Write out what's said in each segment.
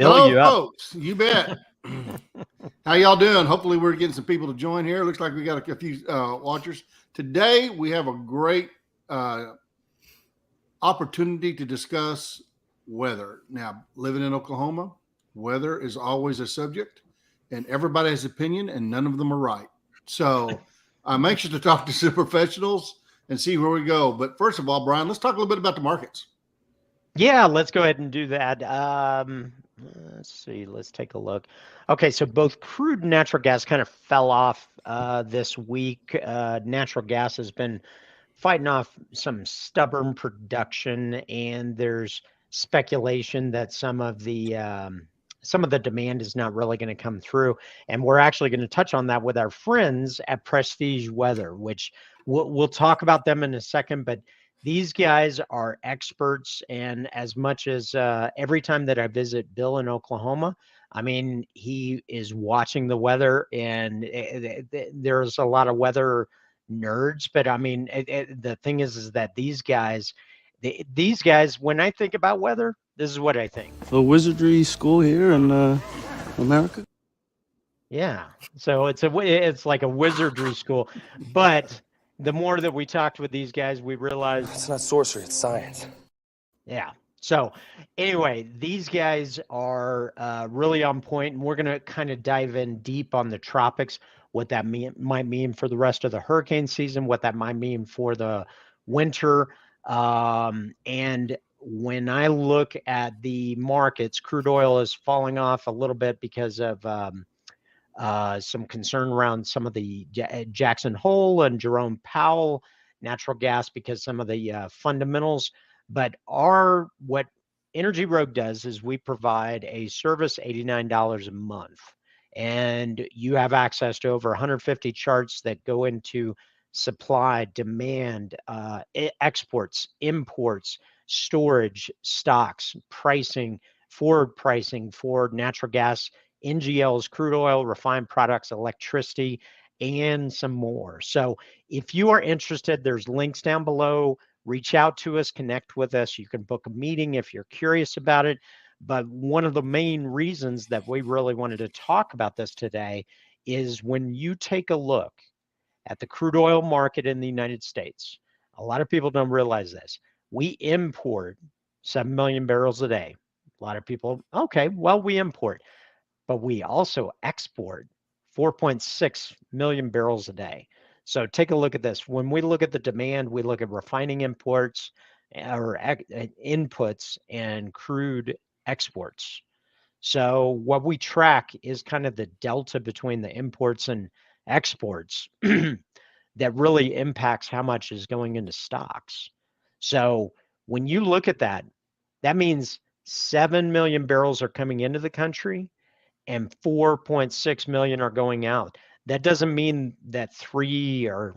Bill, Hello, you up? folks. You bet. How y'all doing? Hopefully, we're getting some people to join here. Looks like we got a few watchers. Today, we have a great opportunity to discuss weather. Now, living in Oklahoma, weather is always a subject, and everybody has opinion, and none of them are right. So, I'm anxious to talk to some professionals and see where we go. But first of all, Brian, let's talk a little bit about the markets. Yeah, let's go ahead and do that. Let's see. Let's take a look. Okay, so both crude and natural gas kind of fell off this week. Natural gas has been fighting off some stubborn production, and there's speculation that some of the demand is not really going to come through. And we're actually going to touch on that with our friends at Prestige Weather, which we'll talk about them in a second, but these guys are experts. And as much as every time that I visit Bill in Oklahoma, I mean, he is watching the weather, and there's a lot of weather nerds. But I mean, the thing is that these guys, when I think about weather, this is what I think. A wizardry school here in America. Yeah. So it's like a wizardry school, but the more that we talked with these guys, we realized It's not sorcery, it's science. yeah. So anyway, these guys are really on point, and we're going to kind of dive in deep on the tropics, what that might mean for the rest of the hurricane season, what that might mean for the winter. And when I look at the markets, crude oil is falling off a little bit because of some concern around some of the Jackson Hole and Jerome Powell, natural gas because some of the fundamentals. But what Energy Rogue does is we provide a service, $89 a month, and you have access to over 150 charts that go into supply, demand, exports, imports, storage, stocks, pricing, forward pricing for natural gas, NGLs, crude oil, refined products, electricity, and some more. So if you are interested, there's links down below. Reach out to us, connect with us. You can book a meeting if you're curious about it. But one of the main reasons that we really wanted to talk about this today is when you take a look at the crude oil market in the United States, a lot of people don't realize this. We import 7 million barrels a day. A lot of people, okay, well, we import, but we also export 4.6 million barrels a day. So take a look at this. When we look at the demand, we look at refining imports or inputs and crude exports. So what we track is kind of the delta between the imports and exports that really impacts how much is going into stocks. So when you look at that, that means 7 million barrels are coming into the country and 4.6 million are going out. That doesn't mean that 3 are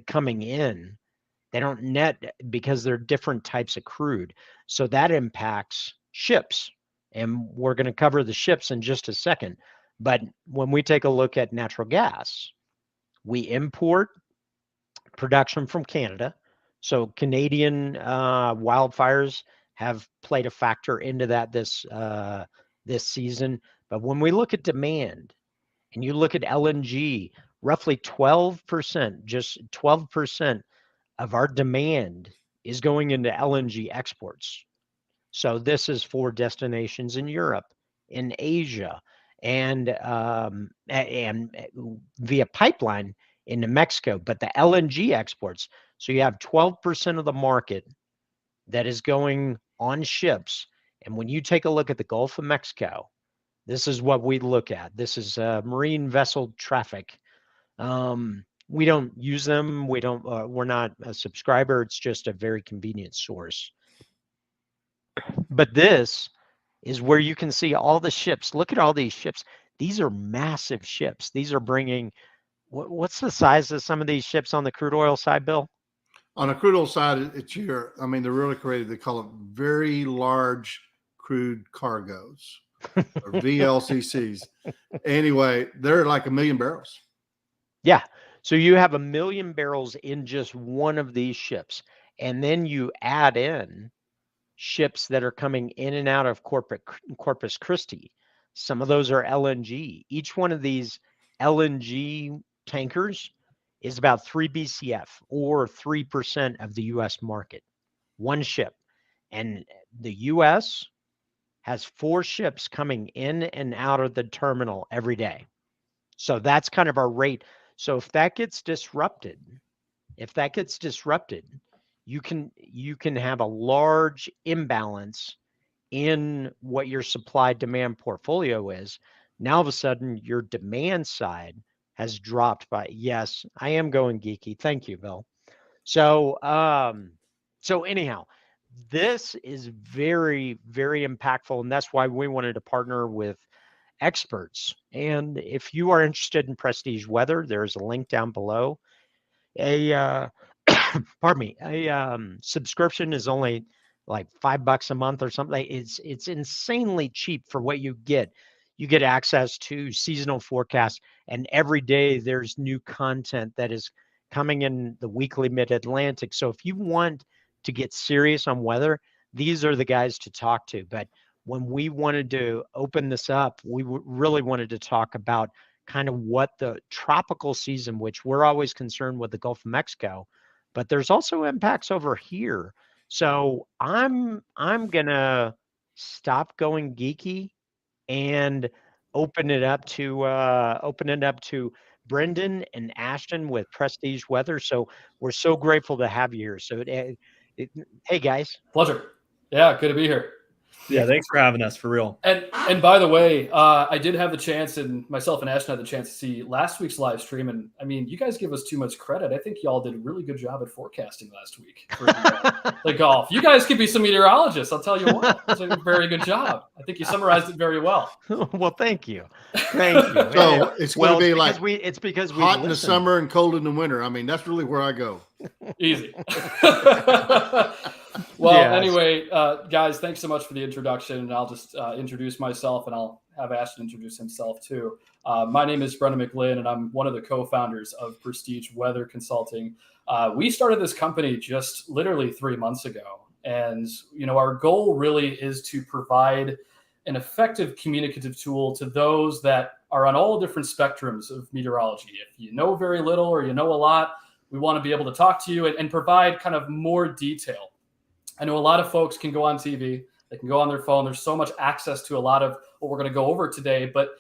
coming in. They don't net because they're different types of crude. So that impacts ships. And we're going to cover the ships in just a second. But when we take a look at natural gas, we import production from Canada. So Canadian wildfires have played a factor into that this season. But when we look at demand and you look at LNG, roughly 12%, just 12% of our demand is going into LNG exports. So this is for destinations in Europe, in Asia, and via pipeline into Mexico. But the LNG exports, so you have 12% of the market that is going on ships. And when you take a look at the Gulf of Mexico, this is what we look at. This is marine vessel traffic. We don't use them. We're not a subscriber. It's just a very convenient source. But this is where you can see all the ships. Look at all these ships. These are massive ships. These are bringing, what's the size of some of these ships on the crude oil side, Bill? On the crude oil side, they're really creative. They call it very large crude cargoes or VLCCs. Anyway, they're like 1 million barrels. Yeah. So you have 1 million barrels in just one of these ships. And then you add in ships that are coming in and out of Corpus Christi. Some of those are LNG. Each one of these LNG tankers is about 3 BCF or 3% of the US market. One ship. And the US has 4 ships coming in and out of the terminal every day. So that's kind of our rate. So if that gets disrupted, you can have a large imbalance in what your supply demand portfolio is. Now all of a sudden your demand side has dropped by, yes, I am going geeky. Thank you, Bill. So so anyhow, this is very, very impactful, and that's why we wanted to partner with experts. And if you are interested in Prestige Weather, there's a link down below. A pardon me, a subscription is only like $5 a month or something. It's insanely cheap for what you get. You get access to seasonal forecasts, and every day there's new content that is coming in the weekly Mid-Atlantic. So if you want to get serious on weather, these are the guys to talk to. But when we wanted to open this up, we really wanted to talk about kind of what the tropical season, which we're always concerned with the Gulf of Mexico, but there's also impacts over here. So I'm gonna stop going geeky and open it up to Brendan and Ashton with Prestige Weather. So we're so grateful to have you here. So hey guys, pleasure. Yeah, good to be here. Yeah, thanks for having us, for real. And by the way, I did have the chance, and myself and Ashton had the chance to see last week's live stream. And I mean, you guys give us too much credit. I think y'all did a really good job at forecasting last week for the golf. You guys could be some meteorologists. I'll tell you what. It's a very good job. I think you summarized it very well. Well, thank you. Thank you. So it's going to be like it's because we hot in the summer and cold in the winter. I mean, that's really where I go. Easy. Well, yes. Anyway, guys, thanks so much for the introduction. And I'll just introduce myself, and I'll have Ashton introduce himself too. My name is Brendan McGlynn, and I'm one of the co-founders of Prestige Weather Consulting. We started this company just literally 3 months ago. And, you know, our goal really is to provide an effective communicative tool to those that are on all different spectrums of meteorology. If you know very little or you know a lot, we want to be able to talk to you and provide kind of more detail. I know a lot of folks can go on TV, they can go on their phone. There's so much access to a lot of what we're going to go over today. But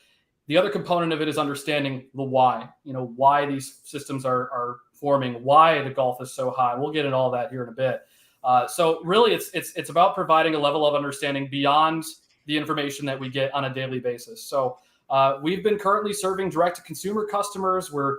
the other component of it is understanding the why, you know, why these systems are forming, why the Gulf is so high. We'll get into all that here in a bit. So really, it's about providing a level of understanding beyond the information that we get on a daily basis. So we've been currently serving direct-to-consumer customers. We're,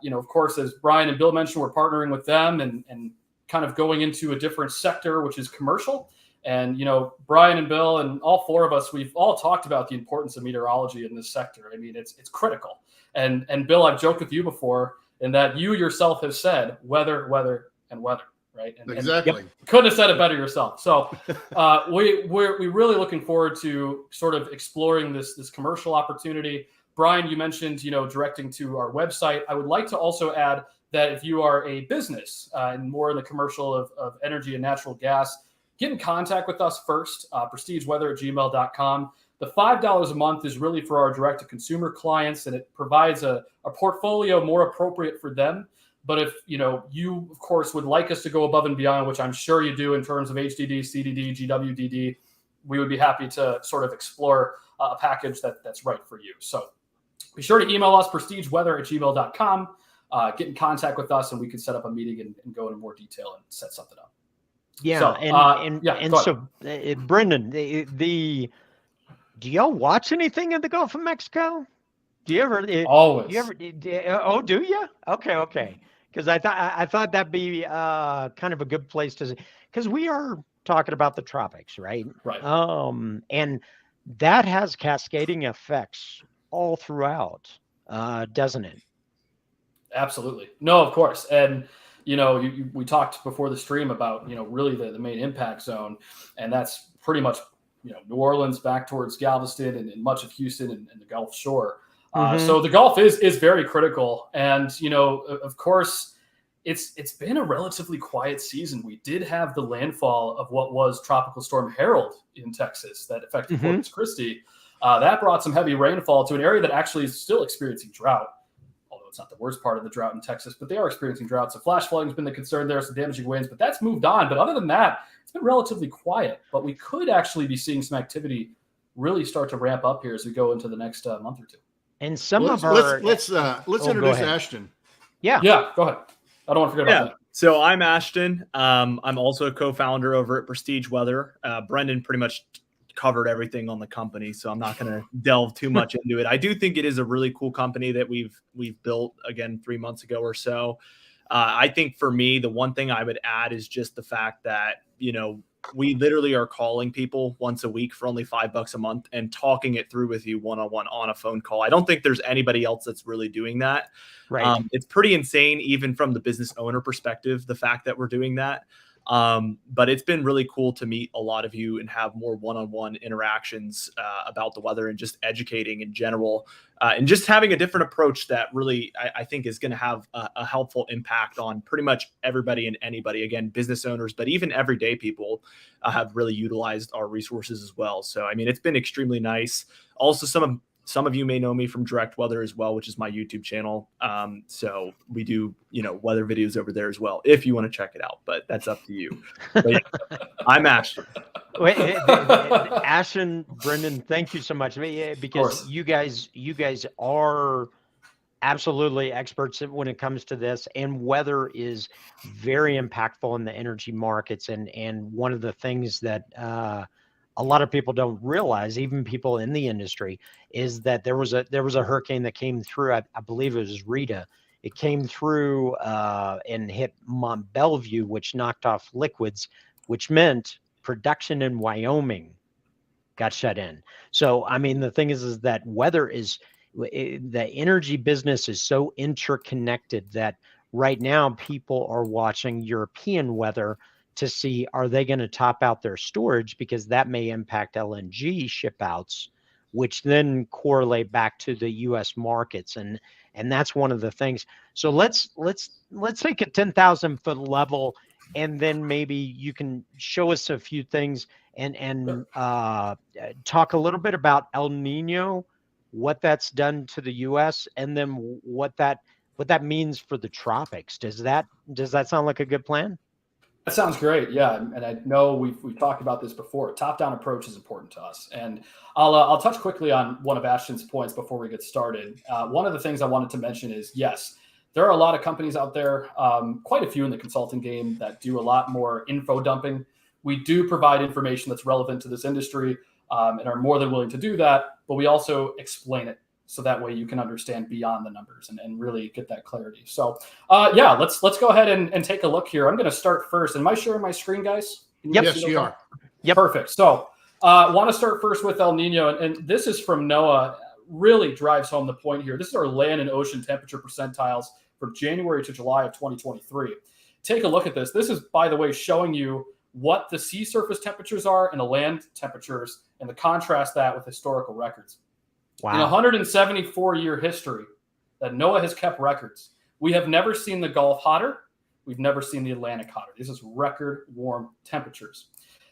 you know, of course, as Brian and Bill mentioned, we're partnering with them and kind of going into a different sector, which is commercial. And, you know, Brian and Bill and all 4 of us, we've all talked about the importance of meteorology in this sector. I mean, it's critical. And Bill, I've joked with you before in that you yourself have said weather, weather, and weather, right? And, exactly. And couldn't have said it better yourself. So we're really looking forward to sort of exploring this commercial opportunity. Brian, you mentioned, you know, directing to our website. I would like to also add that if you are a business and more in the commercial of energy and natural gas, get in contact with us first, prestigeweather@gmail.com. The $5 a month is really for our direct-to-consumer clients, and it provides a portfolio more appropriate for them. But if, you know, you, of course, would like us to go above and beyond, which I'm sure you do in terms of HDD, CDD, GWDD, we would be happy to sort of explore a package that's right for you. So be sure to email us, prestigeweather@gmail.com. Get in contact with us, and we can set up a meeting and go into more detail and set something up. Yeah, so, Brendan, do y'all watch anything in the Gulf of Mexico? Do you ever? Always. Do you? Okay. Because I thought that'd be kind of a good place to, because we are talking about the tropics, right? Right. And that has cascading effects all throughout, doesn't it? Absolutely. No, of course. And, you know, we talked before the stream about, you know, really the main impact zone. And that's pretty much, you know, New Orleans back towards Galveston and much of Houston and the Gulf Shore. So the Gulf is very critical. And, you know, of course, it's been a relatively quiet season. We did have the landfall of what was Tropical Storm Harold in Texas that affected Corpus Christi. That brought some heavy rainfall to an area that actually is still experiencing drought, although it's not the worst part of the drought in Texas, but they are experiencing drought. So flash flooding has been the concern there, some damaging winds, but that's moved on. But other than that, it's been relatively quiet. But we could actually be seeing some activity really start to ramp up here as we go into the next month or two. And some let's introduce Ashton. Yeah, go ahead. I don't want to forget about that. So I'm Ashton. I'm also a co-founder over at Prestige Weather. Brendan pretty much covered everything on the company, so I'm not going to delve too much into it. I do think it is a really cool company that we've built again 3 months ago or so. I think for me, the one thing I would add is just the fact that, we literally are calling people once a week for only $5 a month and talking it through with you one-on-one on a phone call. I don't think there's anybody else that's really doing that. Right. It's pretty insane, even from the business owner perspective, the fact that we're doing that. But it's been really cool to meet a lot of you and have more one-on-one interactions about the weather and just educating in general, and just having a different approach that really I think is going to have a helpful impact on pretty much everybody and anybody. Again, business owners, but even everyday people have really utilized our resources as well. So, I mean, it's been extremely nice. Also, some of you may know me from Direct Weather as well, which is my YouTube channel. So we do, weather videos over there as well, if you want to check it out, but that's up to you. But yeah, I'm Ashton. Wait, Ashton, Brendan, thank you so much, because you guys are absolutely experts when it comes to this, and weather is very impactful in the energy markets. And one of the things that a lot of people don't realize, even people in the industry, is that there was a hurricane that came through. I believe it was Rita. It came through and hit Mont Belvieu, which knocked off liquids, which meant production in Wyoming got shut in. So, I mean, the thing is that weather the energy business is so interconnected that right now people are watching European weather to see, are they going to top out their storage, because that may impact LNG ship outs, which then correlate back to the US markets. And that's one of the things. So let's take a 10,000 foot level, and then maybe you can show us a few things and talk a little bit about El Nino, what that's done to the US, and then what that means for the tropics. Does that sound like a good plan? That sounds great. Yeah. And I know we've talked about this before. Top-down approach is important to us. And I'll touch quickly on one of Ashton's points before we get started. One of the things I wanted to mention is, yes, there are a lot of companies out there, quite a few in the consulting game, that do a lot more info dumping. We do provide information that's relevant to this industry, and are more than willing to do that, but we also explain it so that way you can understand beyond the numbers and really get that clarity. So let's go ahead and take a look here. I'm going to start first. Am I sharing my screen, guys? Yes, you are. Yep. Perfect. So want to start first with El Nino, and this is from NOAA. Really drives home the point here. This is our land and ocean temperature percentiles from January to July of 2023. Take a look at this. This is, by the way, showing you what the sea surface temperatures are and the land temperatures, and the contrast that with historical records. Wow. In 174-year history that NOAA has kept records, we have never seen the Gulf hotter. We've never seen the Atlantic hotter. This is record warm temperatures.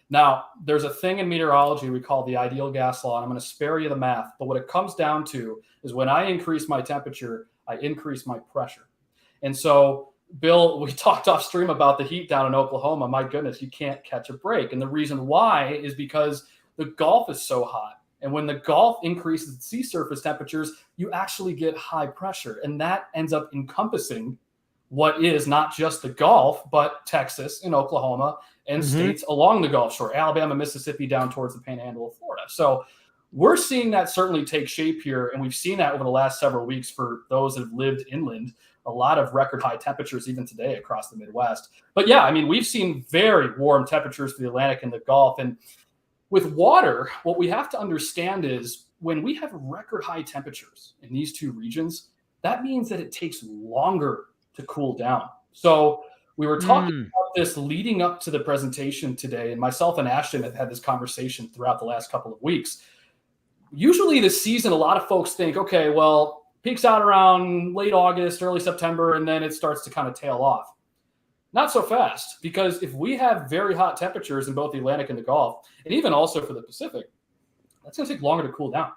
Now, there's a thing in meteorology we call the ideal gas law, and I'm going to spare you the math, but what it comes down to is when I increase my temperature, I increase my pressure. And so, Bill, we talked off stream about the heat down in Oklahoma. My goodness, you can't catch a break. And the reason why is because the Gulf is so hot. And when the Gulf increases sea surface temperatures, you actually get high pressure. And that ends up encompassing what is not just the Gulf, but Texas and Oklahoma and states along the Gulf Shore, Alabama, Mississippi, down towards the Panhandle of Florida. So we're seeing that certainly take shape here. And we've seen that over the last several weeks for those that have lived inland. A lot of record high temperatures even today across the Midwest. But yeah, I mean, we've seen very warm temperatures for the Atlantic and the Gulf. And with water, what we have to understand is when we have record high temperatures in these two regions, that means that it takes longer to cool down. So we were talking about this leading up to the presentation today, and myself and Ashton have had this conversation throughout the last couple of weeks. Usually this season, a lot of folks think, okay, well, peaks out around late August, early September, and then it starts to kind of tail off. Not so fast, because if we have very hot temperatures in both the Atlantic and the Gulf, and even also for the Pacific, that's going to take longer to cool down.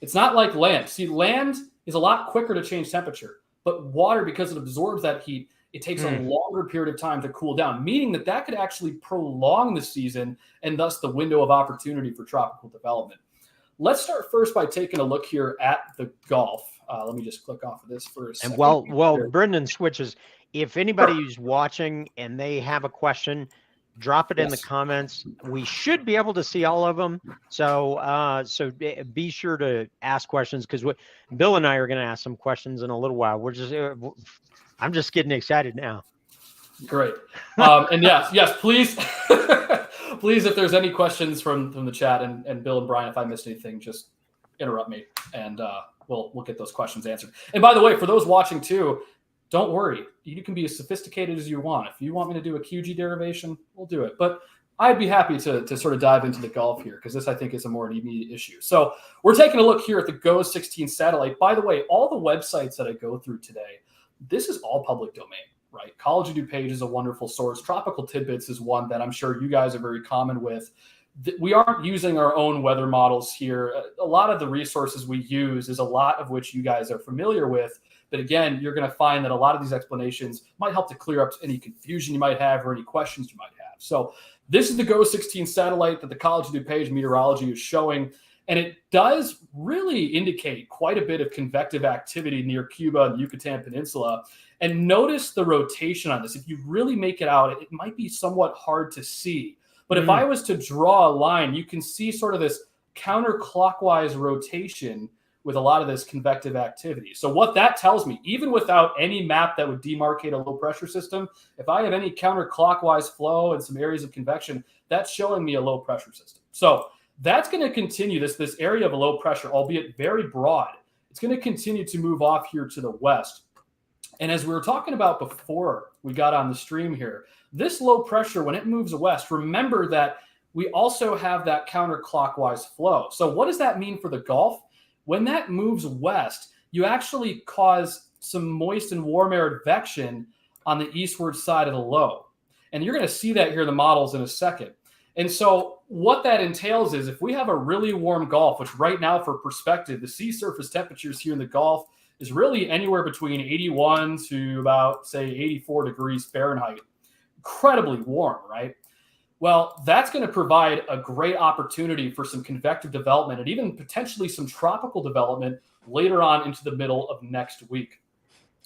It's not like land. See, land is a lot quicker to change temperature, but water, because it absorbs that heat, it takes a longer period of time to cool down, meaning that could actually prolong the season and thus the window of opportunity for tropical development. Let's start first by taking a look here at the Gulf. Let me just click off of this for a second. And while Brendan switches, if anybody who's watching and they have a question, drop it in the comments. We should be able to see all of them. So be sure to ask questions, because Bill and I are going to ask some questions in a little while. I'm just getting excited now. Great. And yes, please, please, if there's any questions from the chat, and Bill and Brian, if I missed anything, just interrupt me, and we'll get those questions answered. And by the way, for those watching too, don't worry. You can be as sophisticated as you want. If you want me to do a QG derivation, we'll do it. But I'd be happy to sort of dive into the Gulf here, because this, I think, is a more immediate issue. So we're taking a look here at the GOES 16 satellite. By the way, all the websites that I go through today, this is all public domain, right? College of DuPage is a wonderful source. Tropical Tidbits is one that I'm sure you guys are very common with. We aren't using our own weather models here. A lot of the resources we use is a lot of which you guys are familiar with. But again, you're going to find that a lot of these explanations might help to clear up any confusion you might have or any questions you might have. So this is the GOES 16 satellite that the College of DuPage Meteorology is showing. And it does really indicate quite a bit of convective activity near Cuba and the Yucatan Peninsula. And notice the rotation on this. If you really make it out, it might be somewhat hard to see. But if I was to draw a line, you can see sort of this counterclockwise rotation with a lot of this convective activity. So what that tells me, even without any map that would demarcate a low pressure system, if I have any counterclockwise flow and some areas of convection, that's showing me a low pressure system. So that's going to continue, this area of a low pressure, albeit very broad. It's going to continue to move off here to the west. And as we were talking about before we got on the stream here, this low pressure, when it moves west, remember that we also have that counterclockwise flow. So what does that mean for the Gulf? When that moves west, you actually cause some moist and warm air advection on the eastward side of the low. And you're going to see that here in the models in a second. And so what that entails is, if we have a really warm Gulf, which right now, for perspective, the sea surface temperatures here in the Gulf is really anywhere between 81 to about, say, 84 degrees Fahrenheit. Incredibly warm, right? Well, that's going to provide a great opportunity for some convective development and even potentially some tropical development later on into the middle of next week.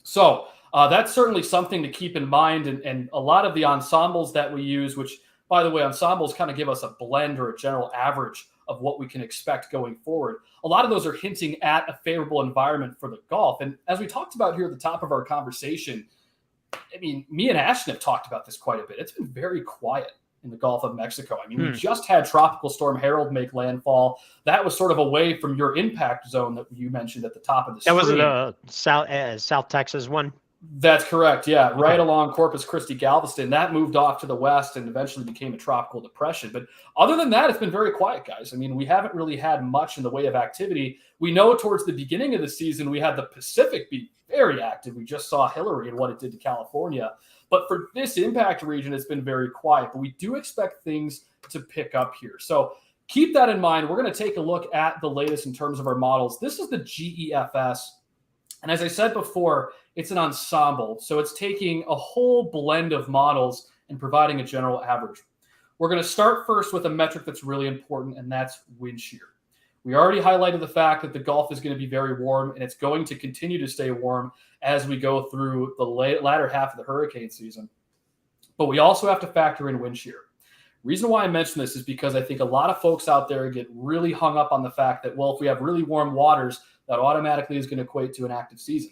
So that's certainly something to keep in mind. And a lot of the ensembles that we use, which, by the way, ensembles kind of give us a blend or a general average of what we can expect going forward. A lot of those are hinting at a favorable environment for the Gulf. And as we talked about here at the top of our conversation, I mean, me and Ashton have talked about this quite a bit. It's been very quiet in the Gulf of Mexico. I mean, we just had Tropical Storm Harold make landfall. That was sort of away from your impact zone that you mentioned at the top of the stream. That was the South Texas one? That's correct, yeah. Okay. Right along Corpus Christi, Galveston. That moved off to the west and eventually became a tropical depression. But other than that, it's been very quiet, guys. I mean, we haven't really had much in the way of activity. We know towards the beginning of the season, we had the Pacific be very active. We just saw Hillary and what it did to California. But for this impact region, it's been very quiet. But we do expect things to pick up here. So keep that in mind. We're going to take a look at the latest in terms of our models. This is the GEFS. And as I said before, it's an ensemble. So it's taking a whole blend of models and providing a general average. We're going to start first with a metric that's really important, and that's wind shear. We already highlighted the fact that the Gulf is going to be very warm, and it's going to continue to stay warm as we go through the latter half of the hurricane season. But we also have to factor in wind shear. Reason why I mention this is because I think a lot of folks out there get really hung up on the fact that, well, if we have really warm waters, that automatically is going to equate to an active season.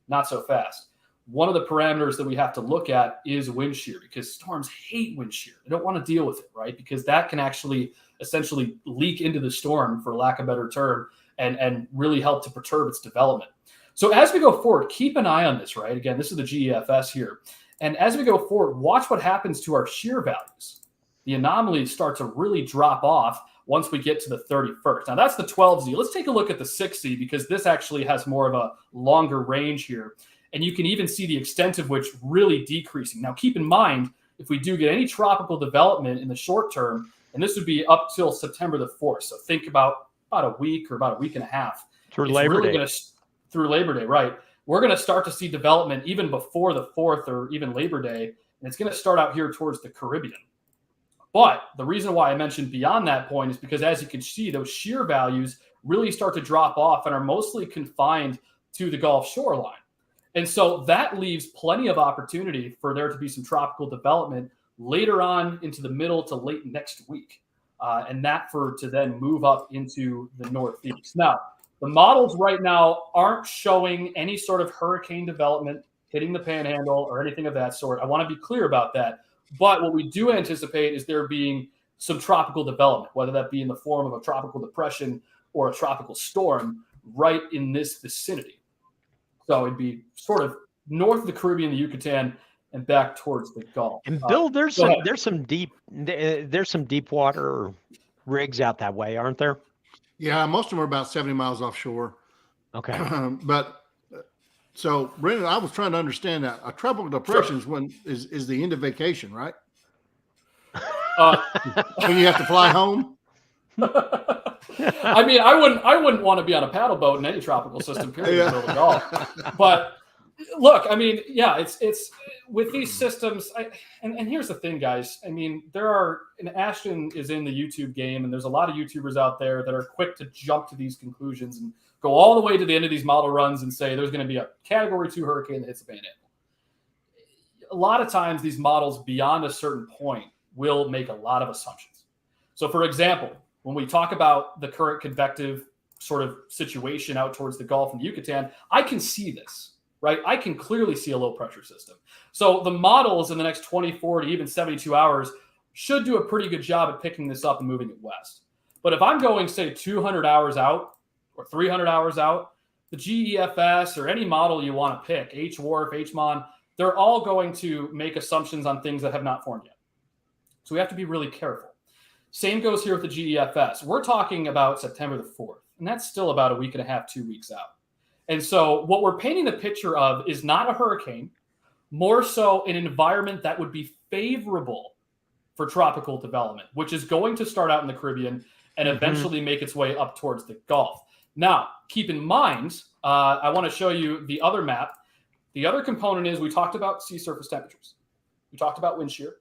Not so fast. One of the parameters that we have to look at is wind shear, because storms hate wind shear. They don't want to deal with it, right? Because that can actually essentially leak into the storm, for lack of a better term, and really help to perturb its development. So as we go forward, keep an eye on this, right? Again, this is the GEFS here. And as we go forward, watch what happens to our shear values. The anomalies start to really drop off once we get to the 31st. Now that's the 12Z. Let's take a look at the 6Z, because this actually has more of a longer range here. And you can even see the extent of which really decreasing. Now, keep in mind, if we do get any tropical development in the short term, and this would be up till September the 4th. So think about a week or about a week and a half. Through Labor Day. Through Labor Day, right. We're going to start to see development even before the 4th or even Labor Day. And it's going to start out here towards the Caribbean. But the reason why I mentioned beyond that point is because, as you can see, those shear values really start to drop off and are mostly confined to the Gulf shoreline. And so that leaves plenty of opportunity for there to be some tropical development later on into the middle to late next week. And that to then move up into the Northeast. Now, the models right now aren't showing any sort of hurricane development hitting the panhandle or anything of that sort. I want to be clear about that. But what we do anticipate is there being some tropical development, whether that be in the form of a tropical depression or a tropical storm right in this vicinity. So it'd be sort of north of the Caribbean, the Yucatan, and back towards the Gulf. And Bill, there's some deep water rigs out that way, aren't there? Yeah, most of them are about 70 miles offshore. Okay. So Brendan, I was trying to understand that a tropical depression is the end of vacation, right? When you have to fly home. I mean, I wouldn't want to be on a paddle boat in any tropical system, period, in the middle of the Gulf. But look, I mean, yeah, it's with these systems. And here's the thing, guys. I mean, and Ashton is in the YouTube game, and there's a lot of YouTubers out there that are quick to jump to these conclusions and go all the way to the end of these model runs and say there's going to be a Category 2 hurricane that hits the panhandle. A lot of times, these models beyond a certain point will make a lot of assumptions. So, for example, when we talk about the current convective sort of situation out towards the Gulf and the Yucatan, I can see this, right? I can clearly see a low pressure system. So the models in the next 24 to even 72 hours should do a pretty good job at picking this up and moving it west. But if I'm going, say, 200 hours out or 300 hours out, the GEFS or any model you want to pick, HWRF, HMON, they're all going to make assumptions on things that have not formed yet. So we have to be really careful. Same goes here with the GEFS. We're talking about September the 4th, and that's still about a week and a half, 2 weeks out. And so what we're painting the picture of is not a hurricane, more so an environment that would be favorable for tropical development, which is going to start out in the Caribbean and eventually make its way up towards the Gulf. Now, keep in mind, I want to show you the other map. The other component is we talked about sea surface temperatures. We talked about wind shear.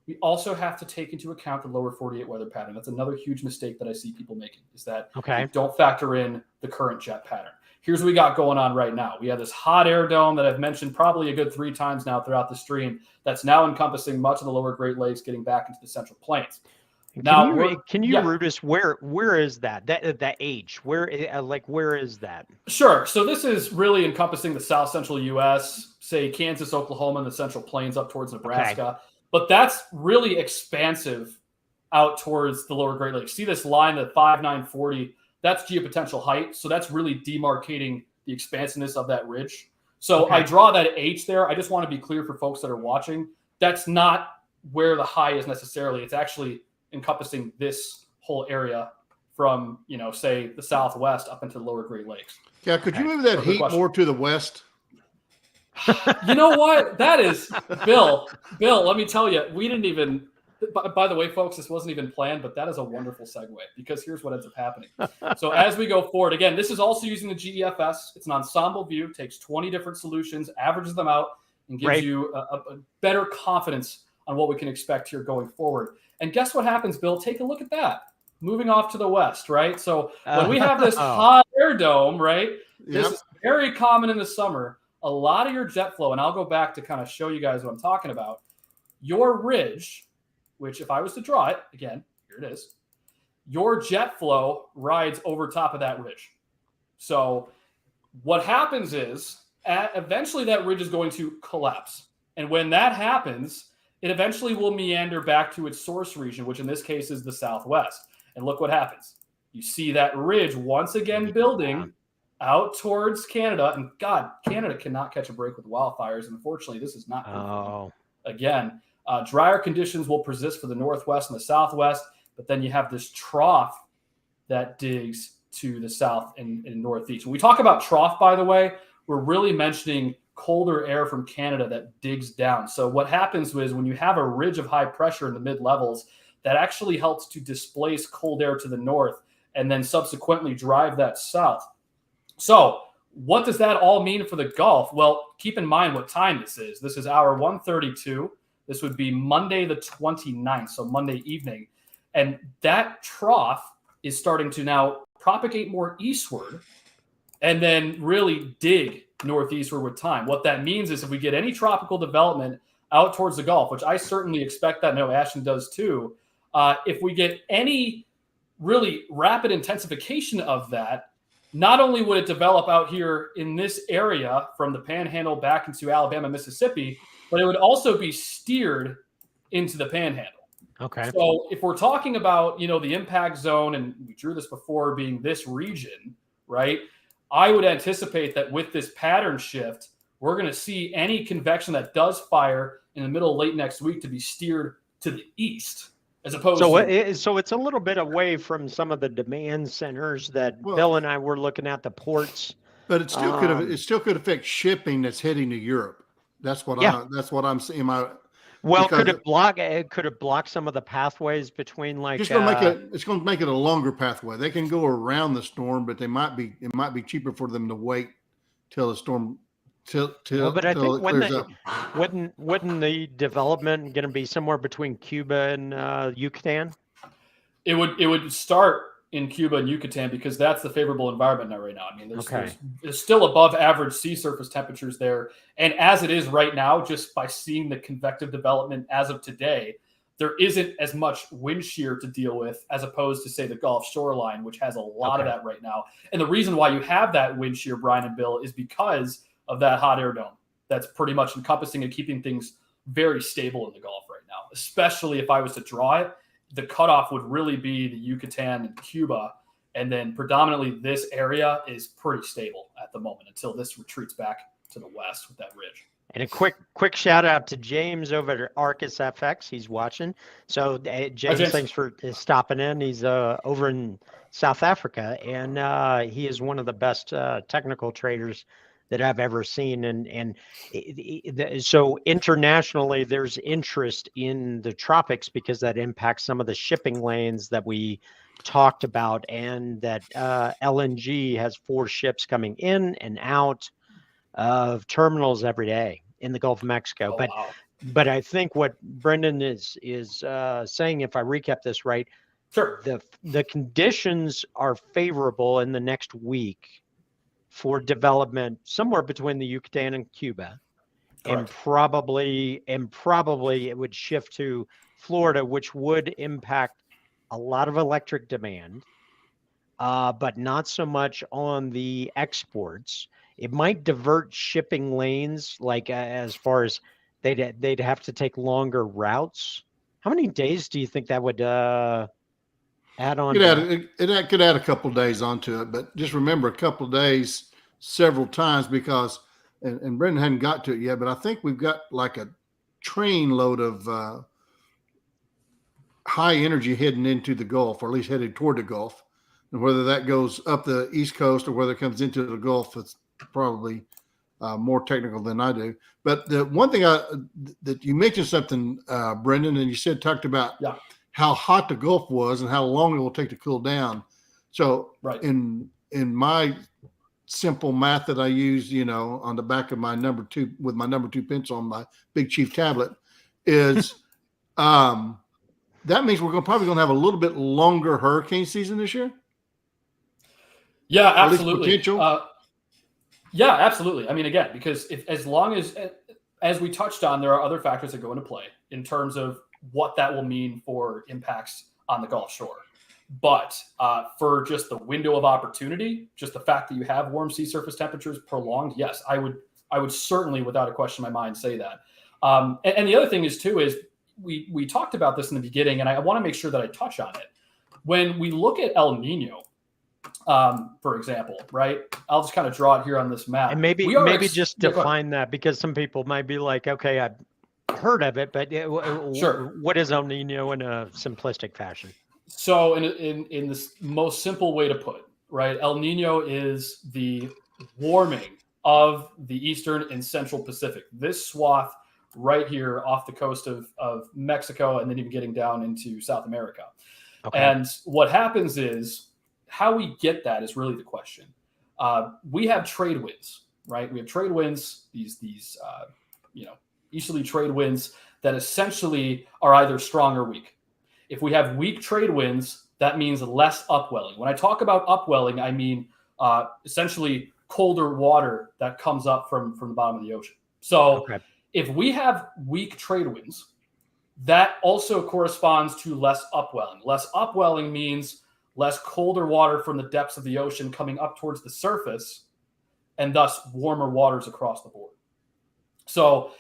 We also have to take into account the lower 48 weather pattern. That's another huge mistake that I see people making, is that they don't factor in the current jet pattern. Here's what we got going on right now. We have this hot air dome that I've mentioned probably a good 3 times now throughout the stream that's now encompassing much of the lower Great Lakes, getting back into the Central Plains. Can you root us where is that H? Where is that? Sure. So this is really encompassing the south central U.S., say Kansas, Oklahoma, and the Central Plains up towards Nebraska. Okay. But that's really expansive out towards the lower Great Lakes. See this line, the 5940? That's geopotential height. So that's really demarcating the expansiveness of that ridge. So I draw that H there. I just want to be clear for folks that are watching. That's not where the high is necessarily. It's actually encompassing this whole area from, say the southwest up into the lower Great Lakes. Yeah. Could you move that heat more to the west? You know what? That is, Bill, let me tell you, we didn't even, by the way, folks, this wasn't even planned, but that is a wonderful segue, because here's what ends up happening. So as we go forward, again, this is also using the GEFS. It's an ensemble view, takes 20 different solutions, averages them out, and gives you a better confidence on what we can expect here going forward. And guess what happens, Bill? Take a look at that. Moving off to the west, right? So when we have this hot air dome, right, this is very common in the summer. A lot of your jet flow, and I'll go back to kind of show you guys what I'm talking about. Your ridge, which if I was to draw it, again, here it is, your jet flow rides over top of that ridge. So what happens is eventually that ridge is going to collapse. And when that happens, it eventually will meander back to its source region, which in this case is the southwest. And look what happens. You see that ridge once again building out towards Canada. And God, Canada cannot catch a break with wildfires. And unfortunately, this is not. Again, drier conditions will persist for the northwest and the southwest. But then you have this trough that digs to the south and northeast. When we talk about trough, by the way, we're really mentioning colder air from Canada that digs down. So what happens is when you have a ridge of high pressure in the mid levels, that actually helps to displace cold air to the north and then subsequently drive that south. So what does that all mean for the Gulf? Well, keep in mind what time this is. This is hour 1:32. This would be Monday the 29th, so Monday evening. And that trough is starting to now propagate more eastward and then really dig northeastward with time. What that means is if we get any tropical development out towards the Gulf, which I certainly expect that, I know Ashton does too, if we get any really rapid intensification of that, not only would it develop out here in this area from the Panhandle back into Alabama, Mississippi, but it would also be steered into the Panhandle. Okay. So if we're talking about, the impact zone, and we drew this before being this region, right? I would anticipate that with this pattern shift, we're going to see any convection that does fire in the middle of late next week to be steered to the east, as opposed so it's a little bit away from some of the demand centers that Bill and I were looking at, the ports. But it still could affect shipping that's heading to Europe. That's what I'm seeing. Could it block some of the pathways between it's going to make it a longer pathway. They can go around the storm, but it might be cheaper for them to wait till the storm but I think up. Wouldn't the development going to be somewhere between Cuba and Yucatan? It would start in Cuba and Yucatan because that's the favorable environment now right now. I mean, there's still above average sea surface temperatures there. And as it is right now, just by seeing the convective development as of today, there isn't as much wind shear to deal with as opposed to, say, the Gulf shoreline, which has a lot of that right now. And the reason why you have that wind shear, Brian and Bill, is because of that hot air dome that's pretty much encompassing and keeping things very stable in the Gulf right now. Especially if I was to draw it, the cutoff would really be the Yucatan and Cuba. And then predominantly this area is pretty stable at the moment until this retreats back to the west with that ridge. And a quick shout out to James over at Arcus FX. He's watching. So James, thanks for stopping in. He's over in South Africa, and he is one of the best technical traders that I've ever seen. And so internationally, there's interest in the tropics because that impacts some of the shipping lanes that we talked about, and that LNG has 4 ships coming in and out of terminals every day in the Gulf of Mexico. But I think what Brendan is saying, if I recap this right, sure, the conditions are favorable in the next week for development somewhere between the Yucatan and Cuba. Correct. and probably it would shift to Florida, which would impact a lot of electric demand, but not so much on the exports. It might divert shipping lanes, like as far as they'd have to take longer routes. How many days do you think that would add on? It could add a couple of days onto it, but just remember a couple of days several times because, and Brendan hadn't got to it yet, but I think we've got like a train load of high energy heading into the Gulf, or at least headed toward the Gulf. And whether that goes up the East Coast or whether it comes into the Gulf, it's probably more technical than I do. But the one thing that you mentioned something, Brendan, and you talked about how hot the Gulf was and how long it will take to cool down. So in my simple math that I use, on the back of my number 2 with my number 2 pencil on my Big Chief tablet is that means we're probably going to have a little bit longer hurricane season this year. Yeah, absolutely. Potential. Yeah, absolutely. I mean, again, because as long as we touched on, there are other factors that go into play in terms of what that will mean for impacts on the Gulf Shore. But for just the window of opportunity, just the fact that you have warm sea surface temperatures prolonged, yes, I would certainly, without a question in my mind, say that. And the other thing is we talked about this in the beginning, and I want to make sure that I touch on it. When we look at El Nino, for example, right? I'll just kind of draw it here on this map. And maybe just define that, because some people might be like, okay, I've heard of it, but sure. What is El Nino in a simplistic fashion? So in this most simple way to put, right? El Nino is the warming of the Eastern and Central Pacific. This swath right here off the coast of Mexico, and then even getting down into South America. Okay. And what happens is, how we get that is really the question. We have trade winds, right? We have trade winds, these easterly trade winds that essentially are either strong or weak. If we have weak trade winds, that means less upwelling. When I talk about upwelling, I mean essentially colder water that comes up from the bottom of the ocean. So if we have weak trade winds, that also corresponds to less upwelling. Less upwelling means less colder water from the depths of the ocean coming up towards the surface, and thus warmer waters across the board. So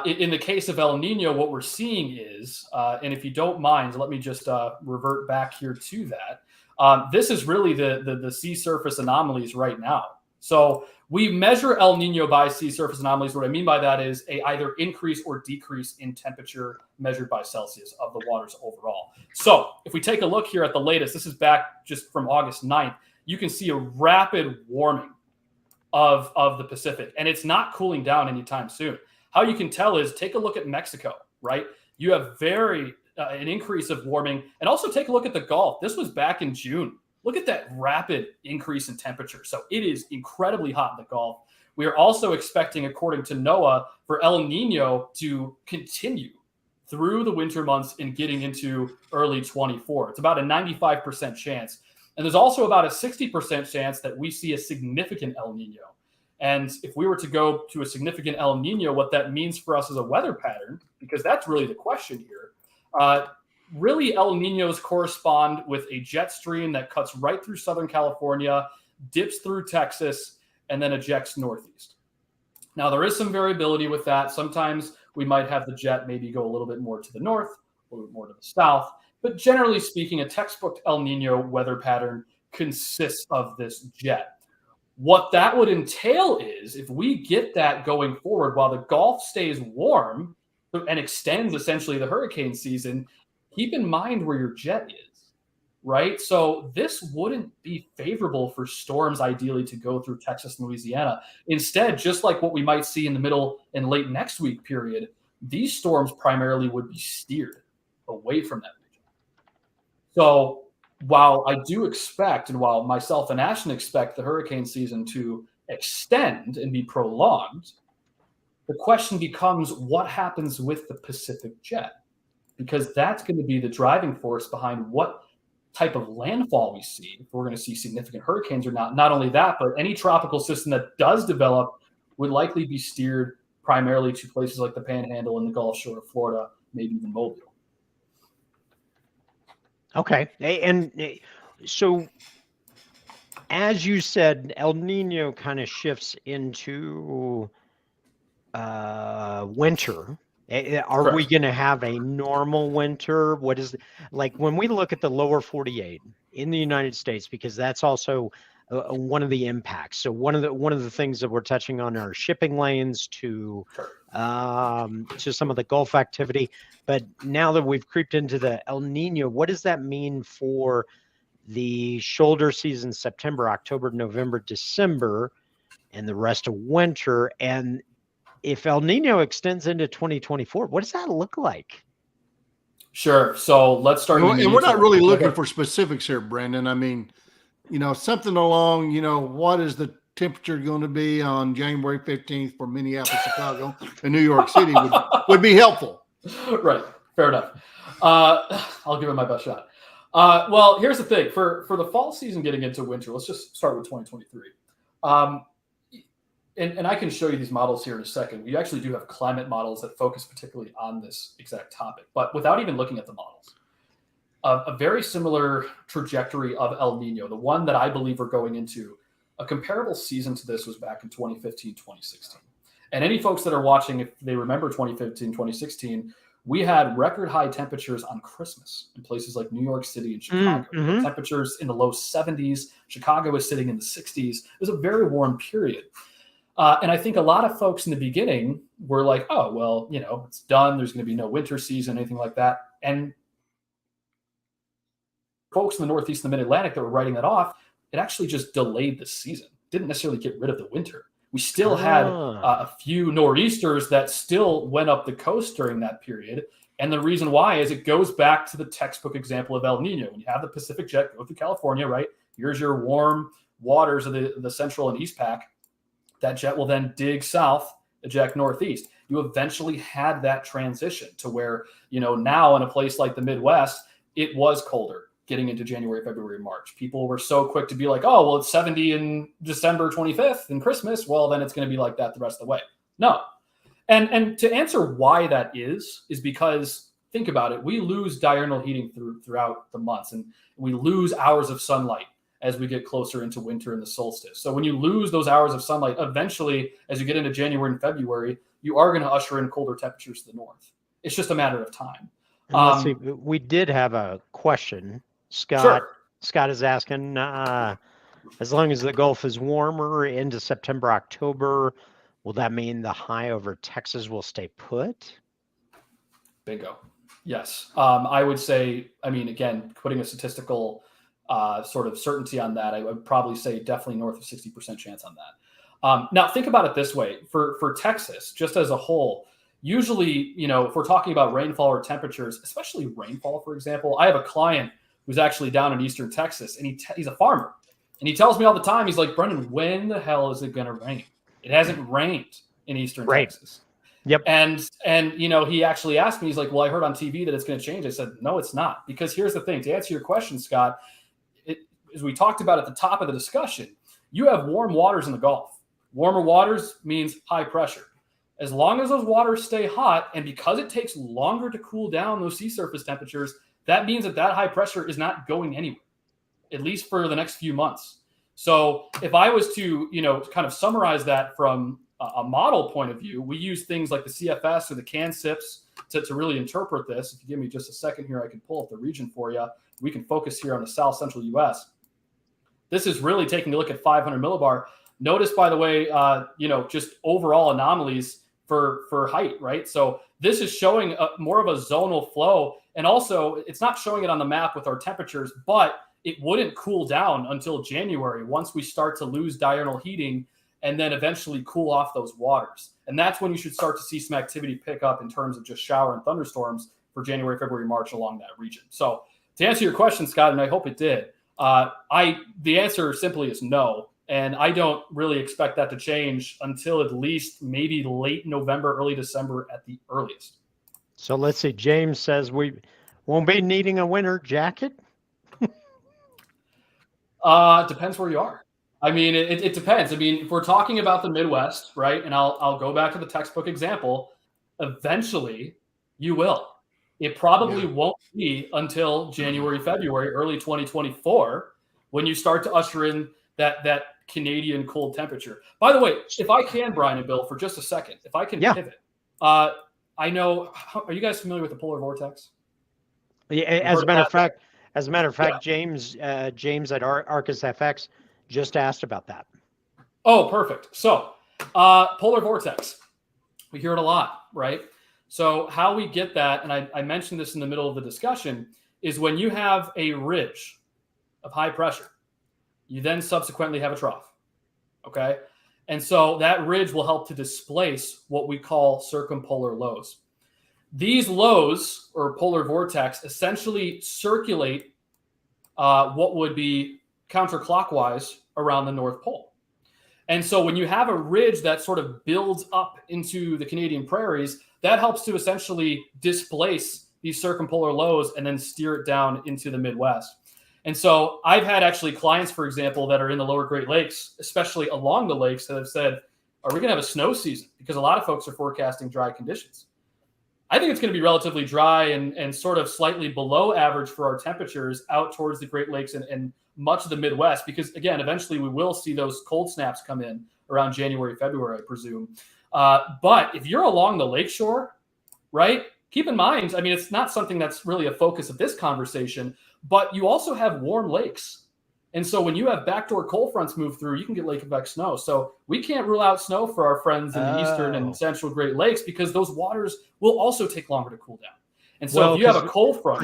in the case of El Nino, what we're seeing is, and if you don't mind, let me just revert back here to that. This is really the sea surface anomalies right now. So we measure El Nino by sea surface anomalies. What I mean by that is a either increase or decrease in temperature measured by Celsius of the waters overall. So if we take a look here at the latest, this is back just from August 9th, you can see a rapid warming of the Pacific, and it's not cooling down anytime soon. How you can tell is take a look at Mexico, right? You have an increase of warming, and also take a look at the Gulf. This was back in June. Look at that rapid increase in temperature. So it is incredibly hot in the Gulf. We are also expecting, according to NOAA, for El Nino to continue through the winter months and getting into early 24. It's about a 95% chance. And there's also about a 60% chance that we see a significant El Nino. And if we were to go to a significant El Nino, what that means for us as a weather pattern, because that's really the question here, really El Ninos correspond with a jet stream that cuts right through Southern California, dips through Texas, and then ejects northeast. Now, there is some variability with that. Sometimes we might have the jet maybe go a little bit more to the north, a little bit more to the south. But generally speaking, a textbook El Nino weather pattern consists of this jet. What that would entail is, if we get that going forward while the Gulf stays warm and extends essentially the hurricane season, keep in mind where your jet is, right? So this wouldn't be favorable for storms ideally to go through Texas and Louisiana. Instead, just like what we might see in the middle and late next week period, these storms primarily would be steered away from that region. So while I do expect, and while myself and Ashton expect the hurricane season to extend and be prolonged, the question becomes what happens with the Pacific jet? Because that's going to be the driving force behind what type of landfall we see, if we're going to see significant hurricanes or not. Not only that, but any tropical system that does develop would likely be steered primarily to places like the Panhandle and the Gulf Shore of Florida, maybe even Mobile. Okay. And so, as you said, El Nino kind of shifts into winter. Are Correct. we going to have a normal winter? What is like when we look at the lower 48 in the United States, because that's also one of the impacts. So one of the things that we're touching on are shipping lanes to some of the Gulf activity. But now that we've creeped into the El Nino, what does that mean for the shoulder season, September, October, November, December, and the rest of winter? And if El Nino extends into 2024, what does that look like? Sure. So let's start. And we're not really looking for specifics here, Brandon. I mean, something along, what is the temperature going to be on January 15th for Minneapolis, Chicago, and New York City would be helpful. Right. Fair enough. I'll give it my best shot. Well, here's the thing. For the fall season getting into winter, let's just start with 2023. And I can show you these models here in a second. We actually do have climate models that focus particularly on this exact topic. But without even looking at the models, a very similar trajectory of El Nino, the one that I believe we're going into, a comparable season to this was back in 2015, 2016. And any folks that are watching, if they remember 2015, 2016, we had record high temperatures on Christmas in places like New York City and Chicago. Mm-hmm. Temperatures in the low 70s. Chicago was sitting in the 60s. It was a very warm period. And I think a lot of folks in the beginning were like, oh, well, it's done. There's going to be no winter season, anything like that. And folks in the Northeast and the Mid-Atlantic that were writing that off, it actually just delayed the season. Didn't necessarily get rid of the winter. We still had Ah. a few nor'easters that still went up the coast during that period. And the reason why is it goes back to the textbook example of El Nino. When you have the Pacific jet go through California, right? Here's your warm waters of the central and east pack. That jet will then dig south, eject northeast. You eventually had that transition to where, now in a place like the Midwest, it was colder getting into January, February, March. People were so quick to be like, oh, well, it's 70 in December 25th and Christmas. Well, then it's going to be like that the rest of the way. No. And to answer why that is because think about it. We lose diurnal heating throughout the months, and we lose hours of sunlight as we get closer into winter and the solstice. So when you lose those hours of sunlight, eventually, as you get into January and February, you are going to usher in colder temperatures to the north. It's just a matter of time. Let's see. We did have a question. Scott. Sure. Scott is asking, as long as the Gulf is warmer into September, October, will that mean the high over Texas will stay put? Bingo. Yes. I would say, again, putting a statistical sort of certainty on that, I would probably say definitely north of 60% chance on that. Now, think about it this way. For Texas, just as a whole, usually, if we're talking about rainfall or temperatures, especially rainfall, for example, I have a client who's actually down in eastern Texas, and he's a farmer. And he tells me all the time, he's like, Brendan, when the hell is it going to rain? It hasn't rained in eastern Texas. Yep. And he actually asked me, he's like, well, I heard on TV that it's going to change. I said, no, it's not. Because here's the thing, to answer your question, Scott, as we talked about at the top of the discussion, you have warm waters in the Gulf. Warmer waters means high pressure. As long as those waters stay hot, and because it takes longer to cool down those sea surface temperatures, that means that high pressure is not going anywhere, at least for the next few months. So if I was to, kind of summarize that from a model point of view, we use things like the CFS or the CAN-SIPs to really interpret this. If you give me just a second here, I can pull up the region for you. We can focus here on the south central U.S. This is really taking a look at 500 millibar. Notice, by the way, just overall anomalies for height, right? So this is showing more of a zonal flow. And also, it's not showing it on the map with our temperatures, but it wouldn't cool down until January once we start to lose diurnal heating and then eventually cool off those waters. And that's when you should start to see some activity pick up in terms of just shower and thunderstorms for January, February, March along that region. So to answer your question, Scott, and I hope it did, the answer simply is no. And I don't really expect that to change until at least maybe late November, early December at the earliest. So let's see. James says we won't be needing a winter jacket. Depends where you are. It depends. If we're talking about the Midwest, right? And I'll go back to the textbook example. Eventually, you will. It probably won't be until January, February, early 2024 when you start to usher in that Canadian cold temperature. By the way, if I can, Brian and Bill, for just a second, if I can pivot, I know. Are you guys familiar with the polar vortex? Yeah, as a matter of fact, James at Arcus FX just asked about that. Oh, perfect. So, polar vortex, we hear it a lot, right? So how we get that, and I mentioned this in the middle of the discussion, is when you have a ridge of high pressure, you then subsequently have a trough, okay? And so that ridge will help to displace what we call circumpolar lows. These lows, or polar vortex, essentially circulate what would be counterclockwise around the North Pole. And so when you have a ridge that sort of builds up into the Canadian prairies, that helps to essentially displace these circumpolar lows and then steer it down into the Midwest. And so I've had actually clients, for example, that are in the lower Great Lakes, especially along the lakes, that have said, are we going to have a snow season? Because a lot of folks are forecasting dry conditions. I think it's going to be relatively dry and sort of slightly below average for our temperatures out towards the Great Lakes and much of the Midwest, because, again, eventually we will see those cold snaps come in around January, February, I presume. But if you're along the lakeshore, right, keep in mind, it's not something that's really a focus of this conversation, but you also have warm lakes. And so when you have backdoor cold fronts move through, you can get lake effect snow. So we can't rule out snow for our friends in the eastern and central Great Lakes, because those waters will also take longer to cool down. And so if you have a cold front,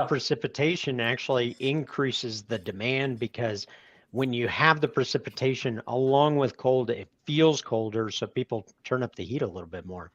precipitation actually increases the demand, because when you have the precipitation along with cold, it feels colder, so people turn up the heat a little bit more.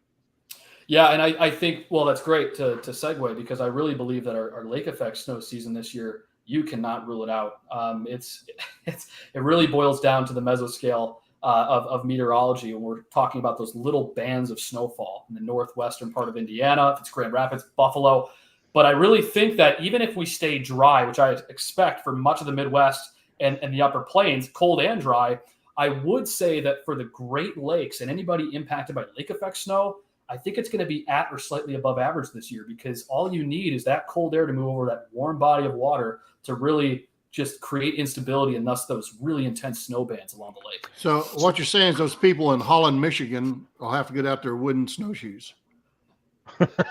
Yeah, and I think, well, that's great to segue, because I really believe that our lake effect snow season this year, you cannot rule it out. It really boils down to the mesoscale of meteorology, and we're talking about those little bands of snowfall in the northwestern part of Indiana, if it's Grand Rapids, Buffalo. But I really think that even if we stay dry, which I expect for much of the Midwest and the upper plains, cold and dry, I would say that for the Great Lakes and anybody impacted by lake effect snow, I think it's going to be at or slightly above average this year, because all you need is that cold air to move over that warm body of water to really just create instability, and thus those really intense snow bands along the lake. So what you're saying is those people in Holland, Michigan will have to get out their wooden snowshoes.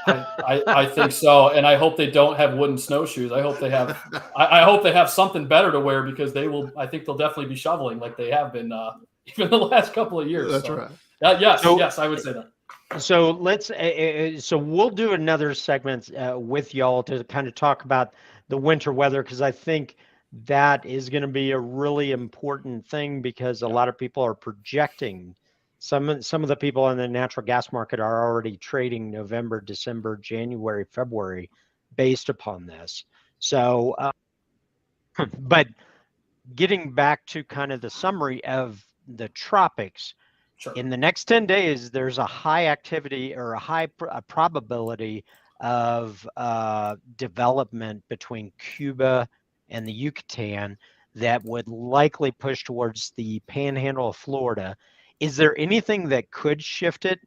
I think so, and I hope they don't have wooden snowshoes. I hope they have. I hope they have something better to wear, because they will. I think they'll definitely be shoveling like they have been even the last couple of years. That's so, right. Yes, I would say that. So let's so we'll do another segment with y'all to kind of talk about the winter weather, because I think that is going to be a really important thing, because a lot of people are projecting. Some of the people in the natural gas market are already trading November, December, January, February based upon this. So, but getting back to kind of the summary of the tropics, Sure. in the next 10 days, there's a high activity or a probability of development between Cuba and the Yucatan that would likely push towards the panhandle of Florida. Is there anything that could shift it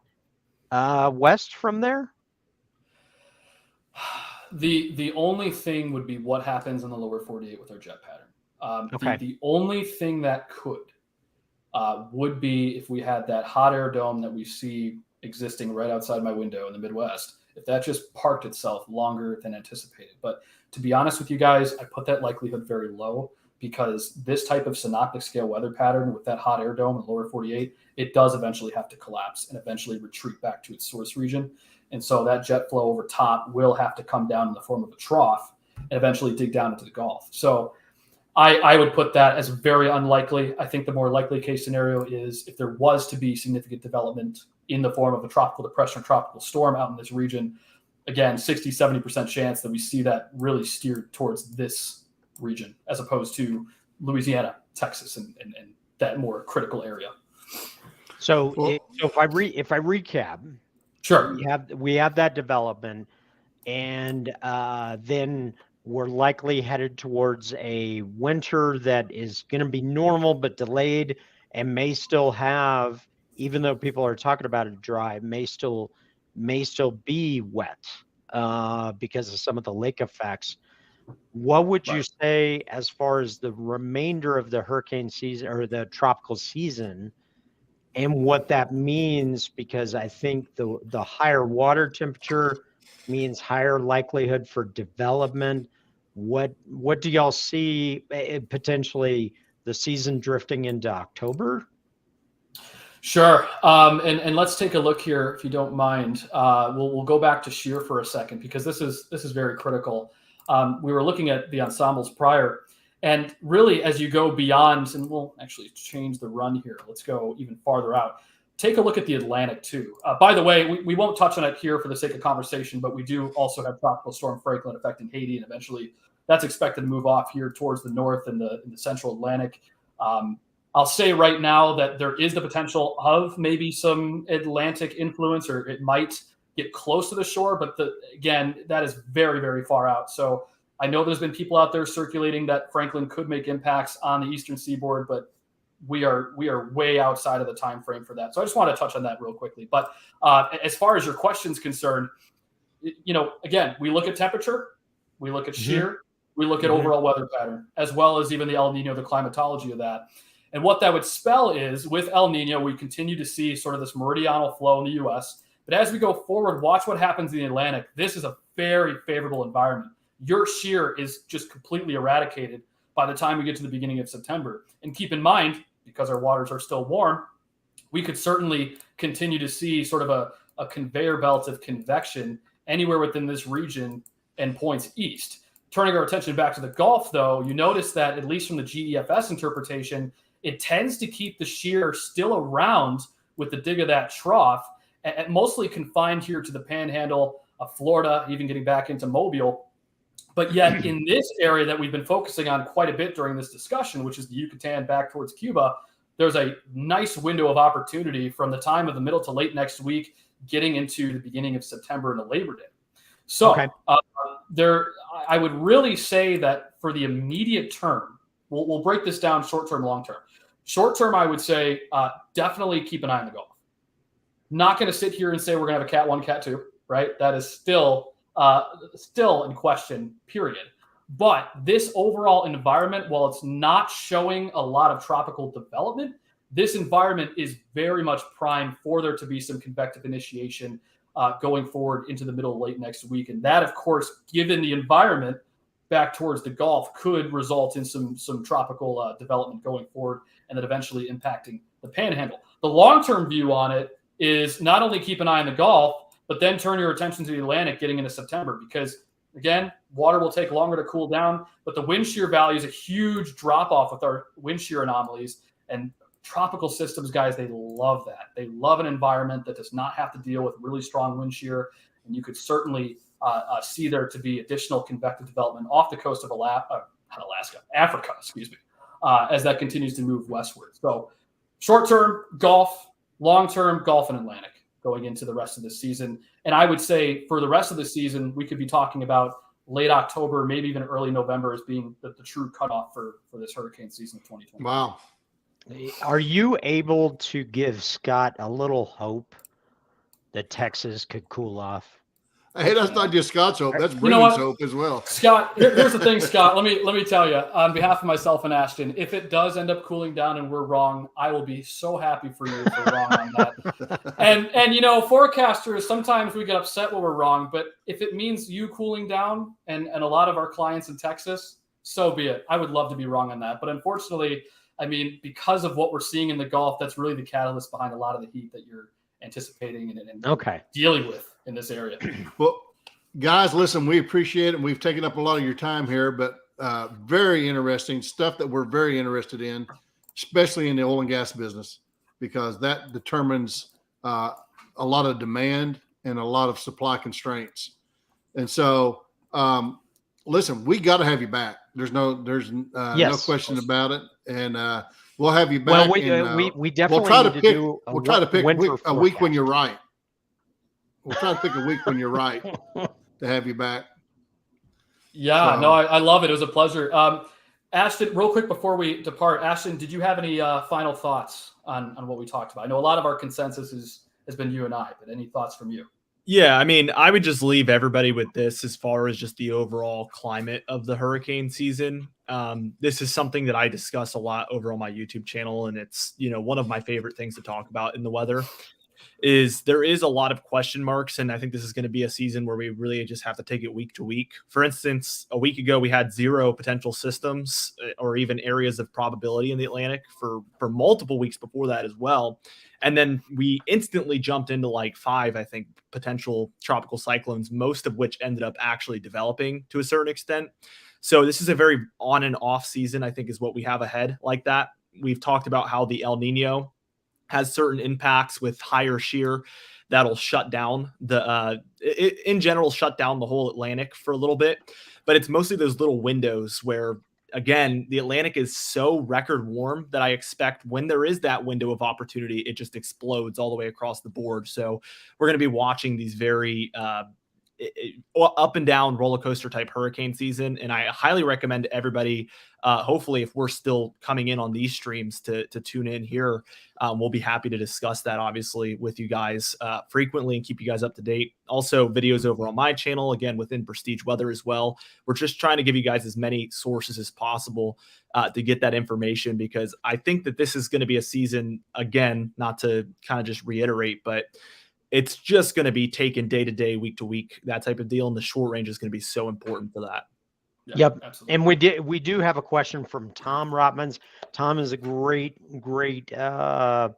west from there? The only thing would be what happens in the lower 48 with our jet pattern. Okay. The only thing that could would be if we had that hot air dome that we see existing right outside my window in the Midwest, if that just parked itself longer than anticipated. But to be honest with you guys, I put that likelihood very low, because this type of synoptic scale weather pattern with that hot air dome in the lower 48, it does eventually have to collapse and eventually retreat back to its source region. And so that jet flow over top will have to come down in the form of a trough and eventually dig down into the Gulf. So I would put that as very unlikely. I think the more likely case scenario is if there was to be significant development in the form of a tropical depression or tropical storm out in this region, again, 60, 70% chance that we see that really steered towards this region as opposed to Louisiana, Texas, and that more critical area. So, if I recap, sure, we have that development, and then we're likely headed towards a winter that is going to be normal but delayed, and may still have, even though people are talking about it dry, may still be wet because of some of the lake effects. What would you say as far as the remainder of the hurricane season or the tropical season, and what that means? Because I think the higher water temperature means higher likelihood for development. What do y'all see potentially the season drifting into October? Sure. And let's take a look here, if you don't mind. We'll go back to shear for a second, because this is very critical. We were looking at the ensembles prior, and really as you go beyond, and we'll actually change the run here. Let's go even farther out. Take a look at the Atlantic too. By the way, we won't touch on it here for the sake of conversation, but we do also have Tropical Storm Franklin affecting Haiti, and eventually that's expected to move off here towards the north in the central Atlantic. I'll say right now that there is the potential of maybe some Atlantic influence, or it might get close to the shore, but again, that is very, very far out. So I know there's been people out there circulating that Franklin could make impacts on the eastern seaboard, but we are way outside of the time frame for that. So I just want to touch on that real quickly. But as far as your question's concerned, again, we look at temperature, we look at shear, we look at overall weather pattern, as well as even the El Nino, the climatology of that. And what that would spell is, with El Nino, we continue to see sort of this meridional flow in the U.S., but as we go forward, watch what happens in the Atlantic. This is a very favorable environment. Your shear is just completely eradicated by the time we get to the beginning of September. And keep in mind, because our waters are still warm, we could certainly continue to see sort of a conveyor belt of convection anywhere within this region and points east. Turning our attention back to the Gulf, though, you notice that at least from the GEFS interpretation, it tends to keep the shear still around with the dig of that trough, and mostly confined here to the panhandle of Florida, even getting back into Mobile. But yet in this area that we've been focusing on quite a bit during this discussion, which is the Yucatan back towards Cuba, there's a nice window of opportunity from the time of the middle to late next week, getting into the beginning of September into Labor Day. So Okay. I would really say that for the immediate term, we'll break this down short term, long term. Short term, I would say definitely keep an eye on the Gulf. Not going to sit here and say we're going to have a Cat 1, Cat 2, right? That is still in question, period. But this overall environment, while it's not showing a lot of tropical development, this environment is very much primed for there to be some convective initiation going forward into the middle of late next week. And that, of course, given the environment back towards the Gulf, could result in some tropical development going forward, and then eventually impacting the panhandle. The long-term view on it is not only keep an eye on the Gulf, but then turn your attention to the Atlantic getting into September, because again, water will take longer to cool down, but the wind shear value is a huge drop off with our wind shear anomalies. And tropical systems, guys, they love that. They love an environment that does not have to deal with really strong wind shear. And you could certainly see there to be additional convective development off the coast of Africa, as that continues to move westward. So short term, Gulf, long term, Gulf and Atlantic going into the rest of the season. And I would say for the rest of the season, we could be talking about late October, maybe even early November as being the true cutoff for this hurricane season of 2020. Wow. Are you able to give Scott a little hope that Texas could cool off? Hey, that's not just Scott's hope. That's You know Brennan's what? hope as well. Scott, here's the thing, Scott. Let me tell you, on behalf of myself and Ashton, if it does end up cooling down and we're wrong, I will be so happy for you if we're wrong on that. And you know, forecasters, sometimes we get upset when we're wrong, but if it means you cooling down and a lot of our clients in Texas, so be it. I would love to be wrong on that. But unfortunately, I mean, because of what we're seeing in the Gulf, that's really the catalyst behind a lot of the heat that you're anticipating and dealing with in this area. Well, guys, listen, we appreciate it. We've taken up a lot of your time here, but very interesting stuff that we're very interested in, especially in the oil and gas business, because that determines a lot of demand and a lot of supply constraints. And so, listen, we got to have you back. There's no question about it. And we'll have you back. Well, we definitely we'll try to pick a week when you're right. We'll try to pick a week when you're right to have you back. Yeah, so. No, I love it. It was a pleasure. Ashton, real quick before we depart, Ashton, did you have any final thoughts on what we talked about? I know a lot of our consensus has been you and I, but any thoughts from you? Yeah, I mean, I would just leave everybody with this as far as just the overall climate of the hurricane season. This is something that I discuss a lot over on my YouTube channel, and it's, you know, one of my favorite things to talk about in the weather. Is there is a lot of question marks, and I think this is going to be a season where we really just have to take it week to week. For instance, a week ago we had 0 potential systems or even areas of probability in the Atlantic for multiple weeks before that as well. And then we instantly jumped into like 5, I think, potential tropical cyclones, most of which ended up actually developing to a certain extent. So this is a very on and off season, I think, is what we have ahead like that. We've talked about how the El Nino has certain impacts with higher shear that'll shut down in general, shut down the whole Atlantic for a little bit. But it's mostly those little windows where, again, the Atlantic is so record warm that I expect when there is that window of opportunity, it just explodes all the way across the board. So we're going to be watching these very up and down roller coaster type hurricane season. And I highly recommend everybody, hopefully, if we're still coming in on these streams to tune in here, we'll be happy to discuss that obviously with you guys frequently and keep you guys up to date. Also videos over on my channel, again, within Prestige Weather as well. We're just trying to give you guys as many sources as possible to get that information, because I think that this is going to be a season, again, not to kind of just reiterate, but it's just going to be taken day to day, week to week, that type of deal. And the short range is going to be so important for that. Yeah, yep. Absolutely. And we do have a question from Tom Rotmans. Tom is a great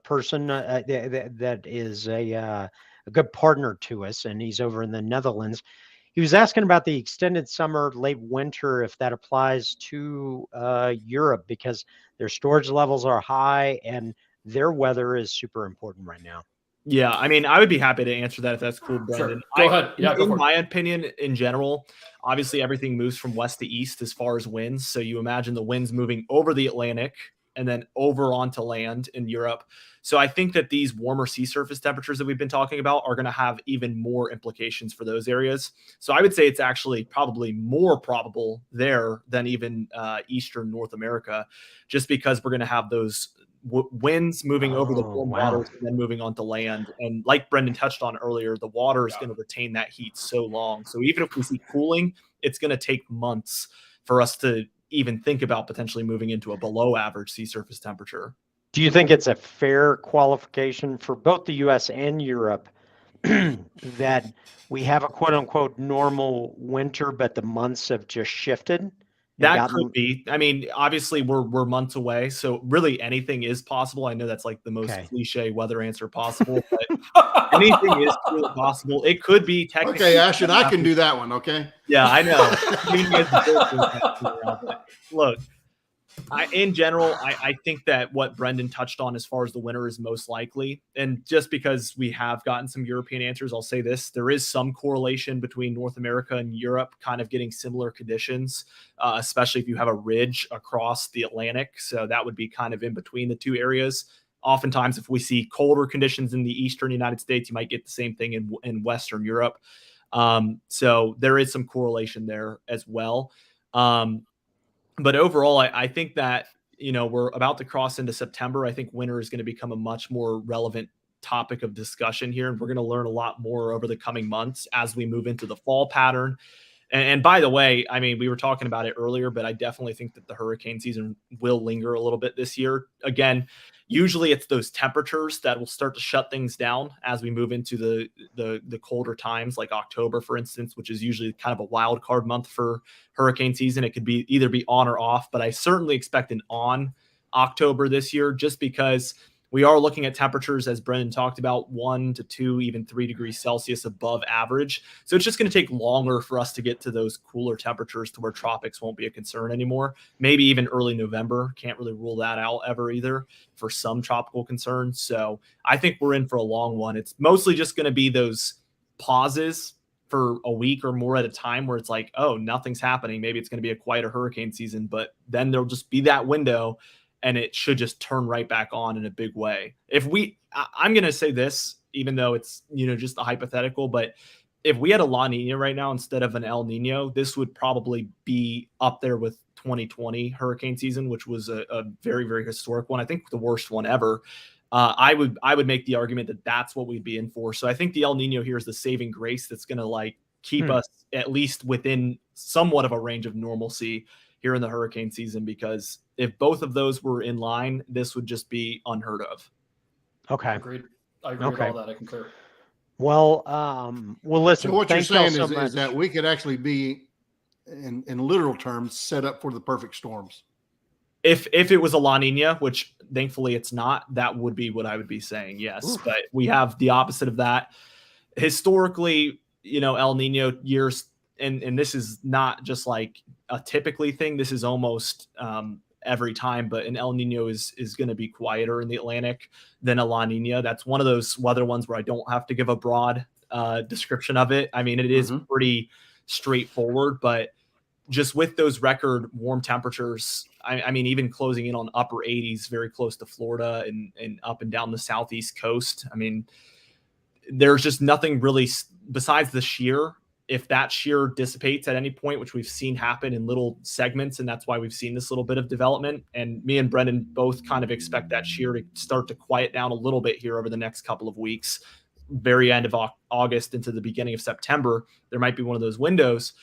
person that is a good partner to us, and he's over in the Netherlands. he was asking about the extended summer, late winter, if that applies to Europe, because their storage levels are high and their weather is super important right now. Yeah, I mean, I would be happy to answer that if that's cool, Brendan. Sure. Go ahead. Yeah, go in for it. my opinion, in general, obviously everything moves from west to east as far as winds. So you imagine the winds moving over the Atlantic and then over onto land in Europe. So I think that these warmer sea surface temperatures that we've been talking about are going to have even more implications for those areas. So I would say it's actually probably more probable there than even Eastern North America, just because we're going to have those winds moving over the warm waters and then moving onto land. And like Brendan touched on earlier, the water is going to retain that heat so long. So even if we see cooling, it's going to take months for us to even think about potentially moving into a below average sea surface temperature. Do you think it's a fair qualification for both the US and Europe that we have a quote unquote normal winter, but the months have just shifted? That could be. I mean, obviously we're months away, so really anything is possible. I know that's like the most cliche weather answer possible, but anything is really possible. It could be technically. Okay, Ashton, I can do that one. Okay. Yeah, I know. Look, in general, I think that what Brendan touched on as far as the winter is most likely. And just because we have gotten some European answers, I'll say this. There is some correlation between North America and Europe kind of getting similar conditions, especially if you have a ridge across the Atlantic. So that would be kind of in between the two areas. Oftentimes, if we see colder conditions in the eastern United States, you might get the same thing in Western Europe. So there is some correlation there as well. But overall, I think that, we're about to cross into September. I think winter is going to become a much more relevant topic of discussion here. And we're going to learn a lot more over the coming months as we move into the fall pattern. And by the way, I mean, we were talking about it earlier, but I definitely think that the hurricane season will linger a little bit this year. Again, usually it's those temperatures that will start to shut things down as we move into the colder times, like October, for instance, which is usually kind of a wild card month for hurricane season. It could be either be on or off, but I certainly expect an on October this year, just because we are looking at temperatures, as Brendan talked about, 1 to 2, even 3 degrees Celsius above average. So it's just going to take longer for us to get to those cooler temperatures to where tropics won't be a concern anymore. Maybe even early November. Can't really rule that out ever either for some tropical concerns. So I think we're in for a long one. It's mostly just going to be those pauses for a week or more at a time where it's like, oh, nothing's happening. Maybe it's going to be a quieter hurricane season, but then there'll just be that window and it should just turn right back on in a big way. I'm going to say this, even though it's, just a hypothetical, but if we had a La Nina right now instead of an El Nino, this would probably be up there with 2020 hurricane season, which was a very, very historic one. I think the worst one ever. I would make the argument that that's what we'd be in for. So I think the El Nino here is the saving grace that's going to keep us at least within somewhat of a range of normalcy here in the hurricane season, because if both of those were in line, this would just be unheard of. Okay. Agreed. I agree with all that. I concur. Well, listen. So what you're saying is that we could actually be, in literal terms, set up for the perfect storms. If it was a La Nina, which thankfully it's not, that would be what I would be saying. Yes. Oof. But we have the opposite of that. Historically, El Nino years, and this is not just like a typically thing. This is almost every time, but an El Nino is going to be quieter in the Atlantic than a La Nina. That's one of those weather ones where I don't have to give a broad description of it. I mean, it is pretty straightforward, but just with those record warm temperatures, I mean, even closing in on upper 80s, very close to Florida and up and down the southeast coast. I mean, there's just nothing really besides the shear. If that shear dissipates at any point, which we've seen happen in little segments, and that's why we've seen this little bit of development. And me and Brendan both kind of expect that shear to start to quiet down a little bit here over the next couple of weeks, very end of August into the beginning of September. There might be one of those windows.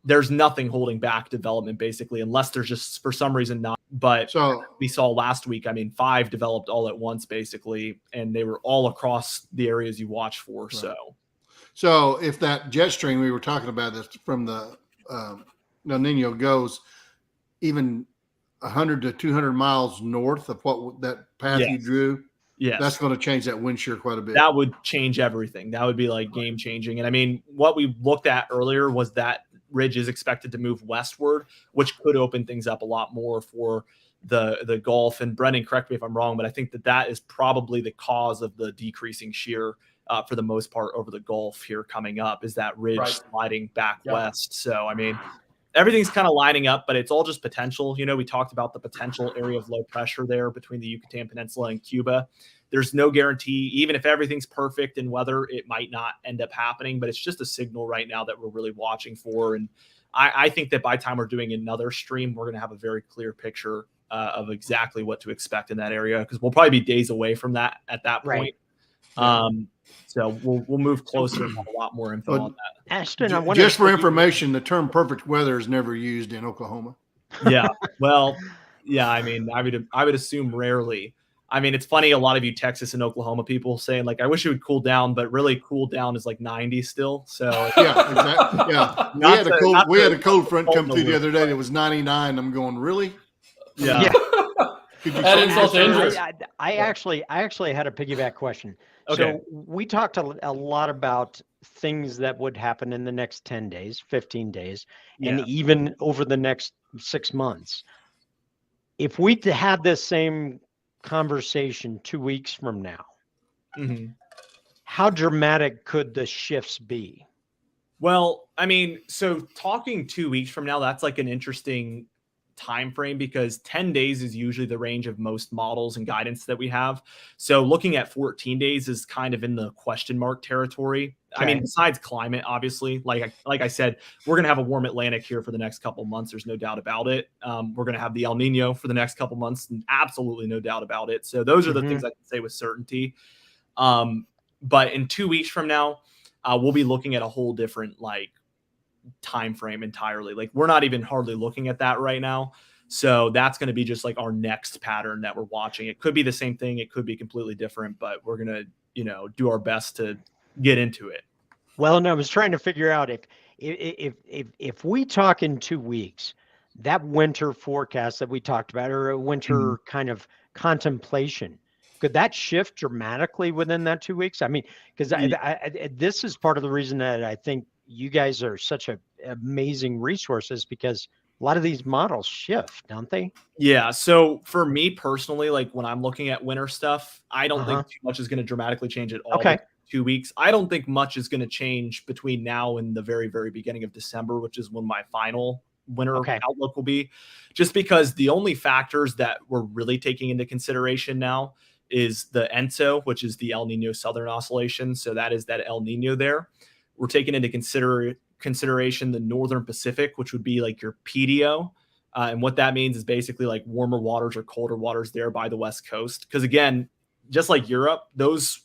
There's nothing holding back development, basically, unless there's just for some reason not. But so we saw last week, 5 developed all at once, basically, and they were all across the areas you watch for. Right. So if that jet stream we were talking about this from the El Nino goes even 100 to 200 miles north of what that path you drew, Yes. That's going to change that wind shear quite a bit. That would change everything. That would be like game changing. And I mean, what we looked at earlier was that ridge is expected to move westward, which could open things up a lot more for the Gulf. And Brendan, correct me if I'm wrong, but I think that is probably the cause of the decreasing shear for the most part over the Gulf here coming up, is that ridge sliding back west. So, I mean, everything's kind of lining up, but it's all just potential. You know, we talked about the potential area of low pressure there between the Yucatan Peninsula and Cuba. There's no guarantee. Even if everything's perfect in weather, it might not end up happening, but it's just a signal right now that we're really watching for. And I think that by the time we're doing another stream, we're going to have a very clear picture of exactly what to expect in that area, because we'll probably be days away from that at that point. So we'll move closer and have a lot more info on that. Ashton, just for information, the term perfect weather is never used in Oklahoma. Yeah. Well, yeah, I mean, I would assume rarely. I mean, it's funny, a lot of you Texas and Oklahoma people saying like, I wish it would cool down, but really cool down is like 90 still. So yeah, exactly. Yeah. We had a cold front come through the other day. It was 99. I'm going, really? Yeah. I actually had a piggyback question. Okay. So we talked a lot about things that would happen in the next 10 days, 15 days, and even over the next 6 months. If we had this same conversation 2 weeks from now, how dramatic could the shifts be? Well, I mean, so talking 2 weeks from now, that's like an interesting time frame, because 10 days is usually the range of most models and guidance that we have. So looking at 14 days is kind of in the question mark territory. Okay. I mean, besides climate, obviously, like I said, we're going to have a warm Atlantic here for the next couple of months. There's no doubt about it. We're going to have the El Nino for the next couple of months, and absolutely no doubt about it. So those are the things I can say with certainty. But in 2 weeks from now, we'll be looking at a whole different time frame entirely. Like, we're not even hardly looking at that right now. So that's going to be just like our next pattern that we're watching. It could be the same thing, it could be completely different, but we're going to, do our best to get into it. Well, and I was trying to figure out if we talk in 2 weeks, that winter forecast that we talked about, or a winter kind of contemplation, could that shift dramatically within that 2 weeks? I mean, because this is part of the reason that I think you guys are such an amazing resources, because a lot of these models shift, don't they? Yeah. So for me personally, like when I'm looking at winter stuff, I don't think too much is going to dramatically change at all. Okay. 2 weeks. I don't think much is going to change between now and the very, very beginning of December, which is when my final winter outlook will be, just because the only factors that we're really taking into consideration now is the ENSO, which is the El Nino Southern Oscillation. So that is that El Nino there. We're taking into consideration the Northern Pacific, which would be like your PDO. And what that means is basically like warmer waters or colder waters there by the West Coast. Because again, just like Europe, those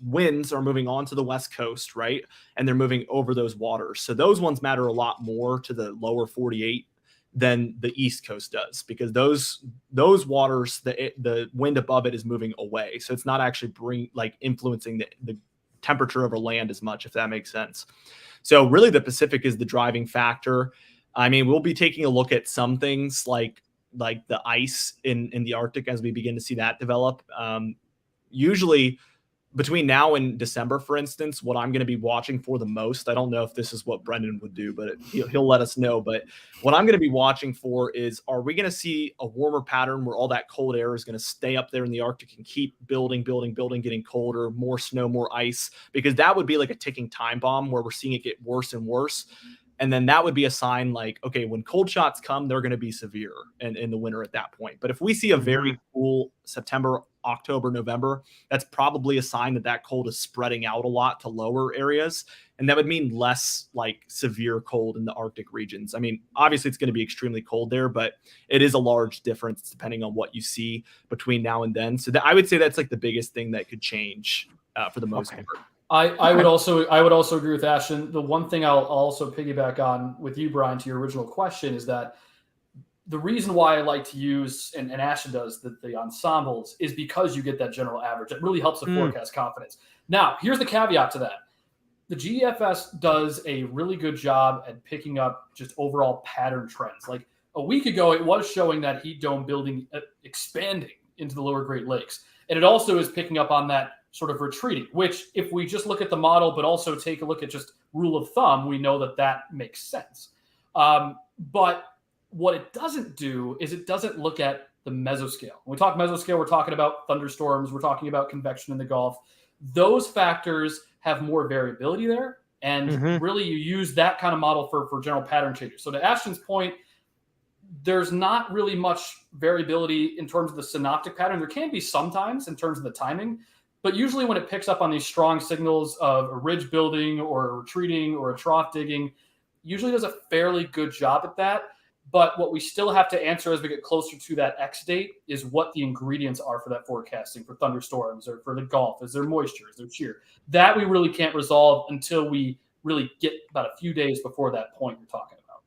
winds are moving onto the West Coast, right? And they're moving over those waters. So those ones matter a lot more to the lower 48 than the East Coast does, because those waters, the wind above it is moving away. So it's not actually influencing the temperature over land as much, if that makes sense. So really the Pacific is the driving factor. I mean, we'll be taking a look at some things like the ice in the Arctic as we begin to see that develop. Usually between now and December, for instance, what I'm going to be watching for the most, I don't know if this is what Brendan would do, but he'll let us know. But what I'm going to be watching for is, are we going to see a warmer pattern where all that cold air is going to stay up there in the Arctic and keep building, getting colder, more snow, more ice? Because that would be like a ticking time bomb where we're seeing it get worse and worse. And then that would be a sign like, okay, when cold shots come, they're going to be severe in the winter at that point. But if we see a very cool September, October, November, that's probably a sign that cold is spreading out a lot to lower areas. And that would mean less severe cold in the Arctic regions. I mean, obviously it's going to be extremely cold there, but it is a large difference depending on what you see between now and then. So I would say that's the biggest thing that could change for the most part. I would also agree with Ashton. The one thing I'll also piggyback on with you, Brian, to your original question, is that the reason why I like to use, and Ashton does, the ensembles, is because you get that general average. It really helps the forecast confidence. Now, here's the caveat to that. The GFS does a really good job at picking up just overall pattern trends. Like a week ago, it was showing that heat dome building expanding into the lower Great Lakes. And it also is picking up on that sort of retreating, which if we just look at the model, but also take a look at just rule of thumb, we know that that makes sense. But what it doesn't do is it doesn't look at the mesoscale. When we talk mesoscale, we're talking about thunderstorms, we're talking about convection in the Gulf. Those factors have more variability there. And really you use that kind of model for general pattern changes. So to Ashton's point, there's not really much variability in terms of the synoptic pattern. There can be sometimes in terms of the timing, but usually when it picks up on these strong signals of a ridge building or a retreating or a trough digging, usually does a fairly good job at that. But what we still have to answer as we get closer to that X date is what the ingredients are for that forecasting, for thunderstorms or for the Gulf. Is there moisture? Is there shear? That we really can't resolve until we really get about a few days before that point you're talking about.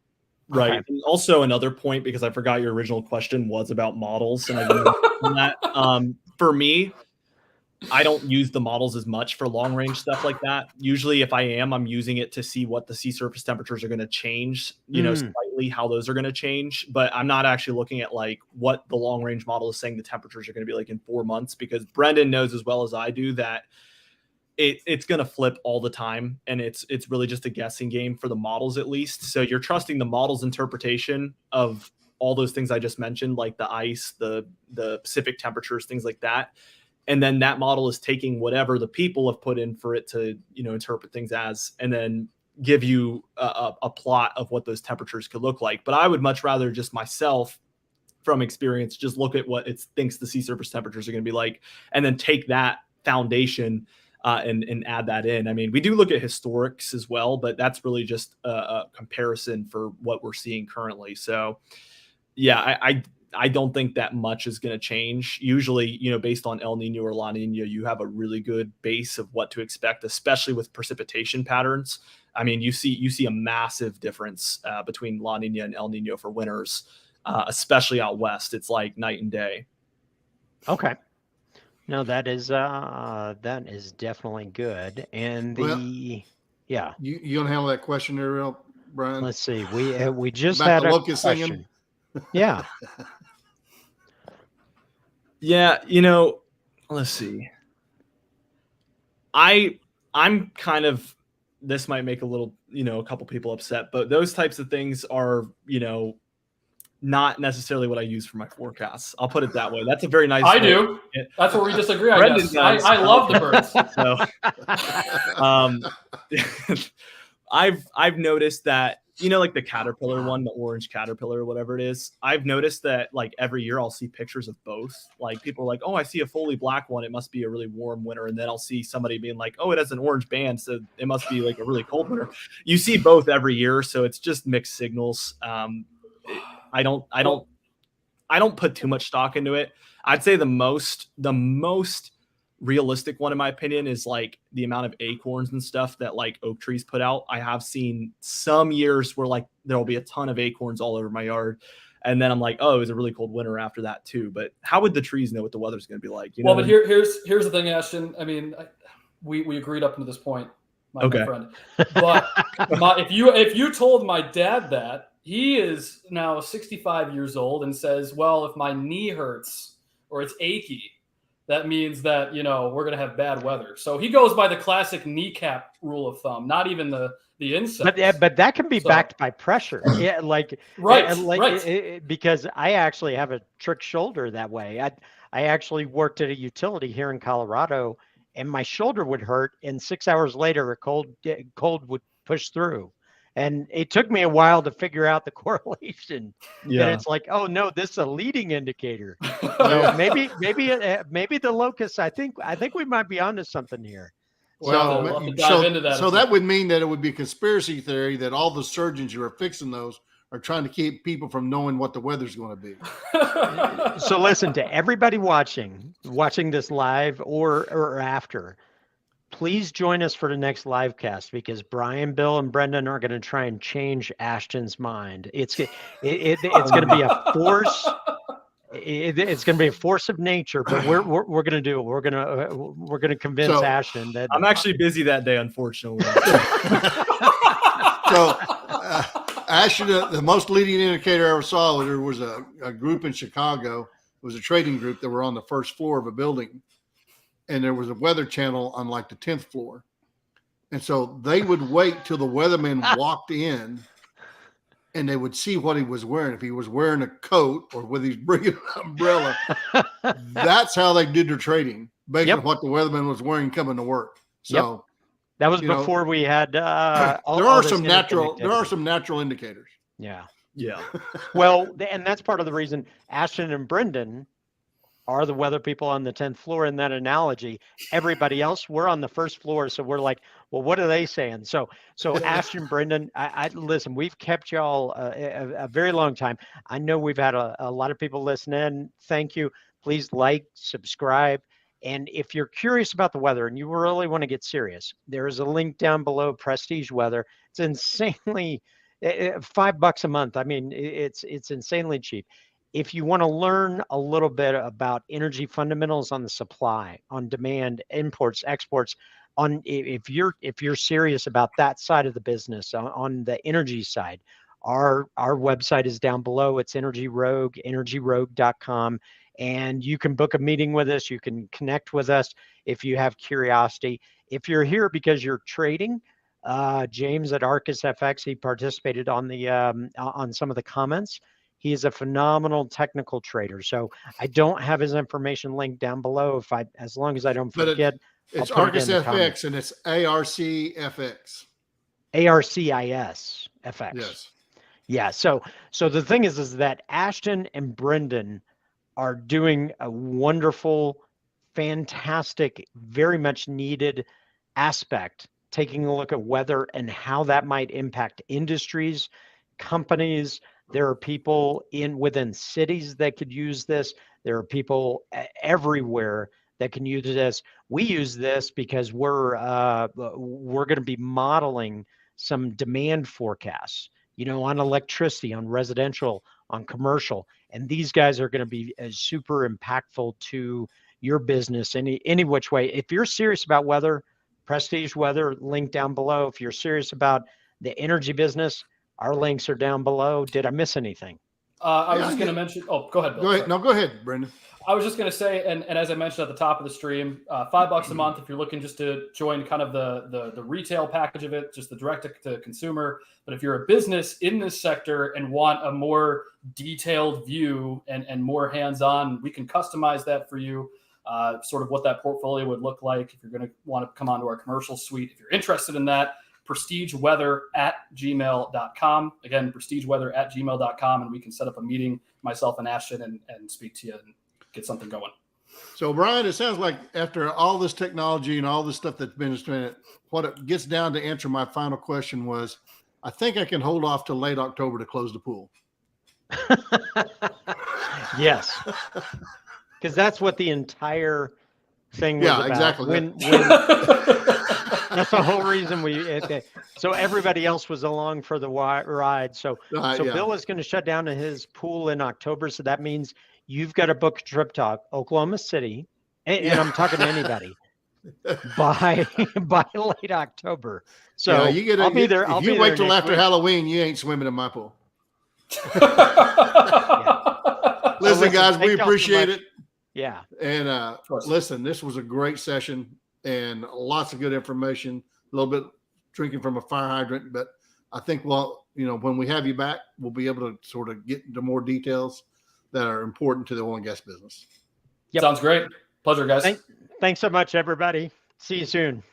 Right. Okay. And also another point, because I forgot your original question was about models, and I didn't on that. For me, I don't use the models as much for long range stuff like that. Usually if I am, I'm using it to see what the sea surface temperatures are going to change, slightly how those are going to change. But I'm not actually looking at like what the long range model is saying the temperatures are going to be like in 4 months, because Brendan knows as well as I do that it's going to flip all the time. And it's really just a guessing game for the models, at least. So you're trusting the model's interpretation of all those things I just mentioned, like the ice, the Pacific temperatures, things like that. And then that model is taking whatever the people have put in for it to, interpret things as, and then give you a plot of what those temperatures could look like. But I would much rather just myself, from experience, just look at what it thinks the sea surface temperatures are going to be like, and then take that foundation and add that in. I mean, we do look at historics as well, but that's really just a comparison for what we're seeing currently. So, yeah, I don't think that much is going to change. Usually, based on El Nino or La Nina, you have a really good base of what to expect, especially with precipitation patterns. I mean, you see a massive difference between La Nina and El Nino for winters, especially out west. It's like night and day. Okay. No, that is definitely good. And yeah. You gonna handle that question there, Brian? Let's see. We just About had the a locust question. singing? Yeah. Yeah, let's see. I'm kind of, this might make a couple people upset, but those types of things are, not necessarily what I use for my forecasts. I'll put it that way. That's a very nice. I do. That's where we disagree. I guess. I love the birds. So, I've noticed that, like the caterpillar one, the orange caterpillar or whatever it is. I've noticed that like every year I'll see pictures of both. Like people are like, oh, I see a fully black one. It must be a really warm winter. And then I'll see somebody being like, oh, it has an orange band, so it must be like a really cold winter. You see both every year, so it's just mixed signals. I don't put too much stock into it. I'd say the most realistic one, in my opinion, is like the amount of acorns and stuff that like oak trees put out. I have seen some years where like there'll be a ton of acorns all over my yard, and then I'm like, oh, it was a really cold winter after that too. But how would the trees know what the weather's going to be like? But here's the thing, Ashton. I mean, we agreed up to this point, my friend. But if you told my dad that, he is now 65 years old and says, well, if my knee hurts or it's achy, that means that, we're going to have bad weather. So he goes by the classic kneecap rule of thumb, not even the insect. But that can be backed by pressure. Yeah, right. Because I actually have a trick shoulder that way. I actually worked at a utility here in Colorado, and my shoulder would hurt, and 6 hours later, a cold would push through. And it took me a while to figure out the correlation. Yeah. And it's like, oh no, this is a leading indicator. So maybe the locust. I think we might be onto something here. Well, we'll have to dive into that. So that would mean that it would be a conspiracy theory that all the surgeons who are fixing those are trying to keep people from knowing what the weather's going to be. So listen, to everybody watching this live or after, please join us for the next live cast, because Brian, Bill, and Brendan are going to try and change Ashton's mind. It's going to be a force. It's going to be a force of nature, but we're going to do it. We're going to convince Ashton that I'm actually busy that day, unfortunately. So, Ashton, the most leading indicator I ever saw, there was a group in Chicago. It was a trading group that were on the first floor of a building, and there was a weather channel on like the 10th floor. And so they would wait till the weatherman walked in and they would see what he was wearing. If he was wearing a coat or whether he's bringing an umbrella, that's how they did their trading based on what the weatherman was wearing coming to work. So that was before we had, there are some natural indicators. Yeah. Yeah. Well, and that's part of the reason Ashton and Brendan are the weather people on the 10th floor in that analogy. Everybody else, we're on the first floor. So we're like, well, what are they saying? So Ashton, Brendan, I listen, we've kept y'all a very long time. I know we've had a lot of people listen in. Thank you. Please like, subscribe. And if you're curious about the weather and you really want to get serious, there is a link down below, Prestige Weather. It's insanely $5 a month. I mean, it's insanely cheap. If you want to learn a little bit about energy fundamentals on the supply, on demand, imports, exports, if you're serious about that side of the business, on the energy side, our website is down below. It's Energy Rogue, energyrogue.com. And you can book a meeting with us. You can connect with us if you have curiosity. If you're here because you're trading, James at Arcus FX, he participated on the on some of the comments. He is a phenomenal technical trader. So I don't have his information linked down below. As long as I don't forget, it's Arcus FX and it's ARCFX. ARCIS FX. Yes. Yeah. So the thing is that Ashton and Brendan are doing a wonderful, fantastic, very much needed aspect, taking a look at weather and how that might impact industries, companies. There are people within cities that could use this. There are people everywhere that can use this. We use this because we're going to be modeling some demand forecasts, on electricity, on residential, on commercial, and these guys are going to be super impactful to your business any which way. If you're serious about weather, Prestige Weather, link down below. If you're serious about the energy business, our links are down below. Did I miss anything? I was just going to mention. Oh, go ahead, Bill. Go ahead. No, go ahead, Brendan. I was just going to say, and as I mentioned at the top of the stream, $5 a month if you're looking just to join kind of the retail package of it, just the direct to consumer. But if you're a business in this sector and want a more detailed view and more hands-on, we can customize that for you. Sort of what that portfolio would look like if you're going to want to come onto our commercial suite. If you're interested in that, prestigeweather@gmail.com. Again, prestigeweather@gmail.com, and we can set up a meeting, myself and Ashton, and speak to you and get something going. So, Brian, it sounds like after all this technology and all this stuff that's been spent, what it gets down to answer my final question was, I think I can hold off till late October to close the pool. Yes. Because that's what the entire thing was about. Exactly. That's the whole reason so everybody else was along for the ride. So Bill is going to shut down his pool in October. So that means you've got to book a trip to Oklahoma City, and I'm talking to anybody by late October. So I'll be there. If you wait till after Halloween, you ain't swimming in my pool. Listen, guys, we appreciate it. Yeah. And listen, this was a great session and lots of good information, a little bit drinking from a fire hydrant, but I think, when we have you back, we'll be able to sort of get into more details that are important to the oil and gas business. Yep. Sounds great. Pleasure, guys. Thanks so much, everybody. See you soon.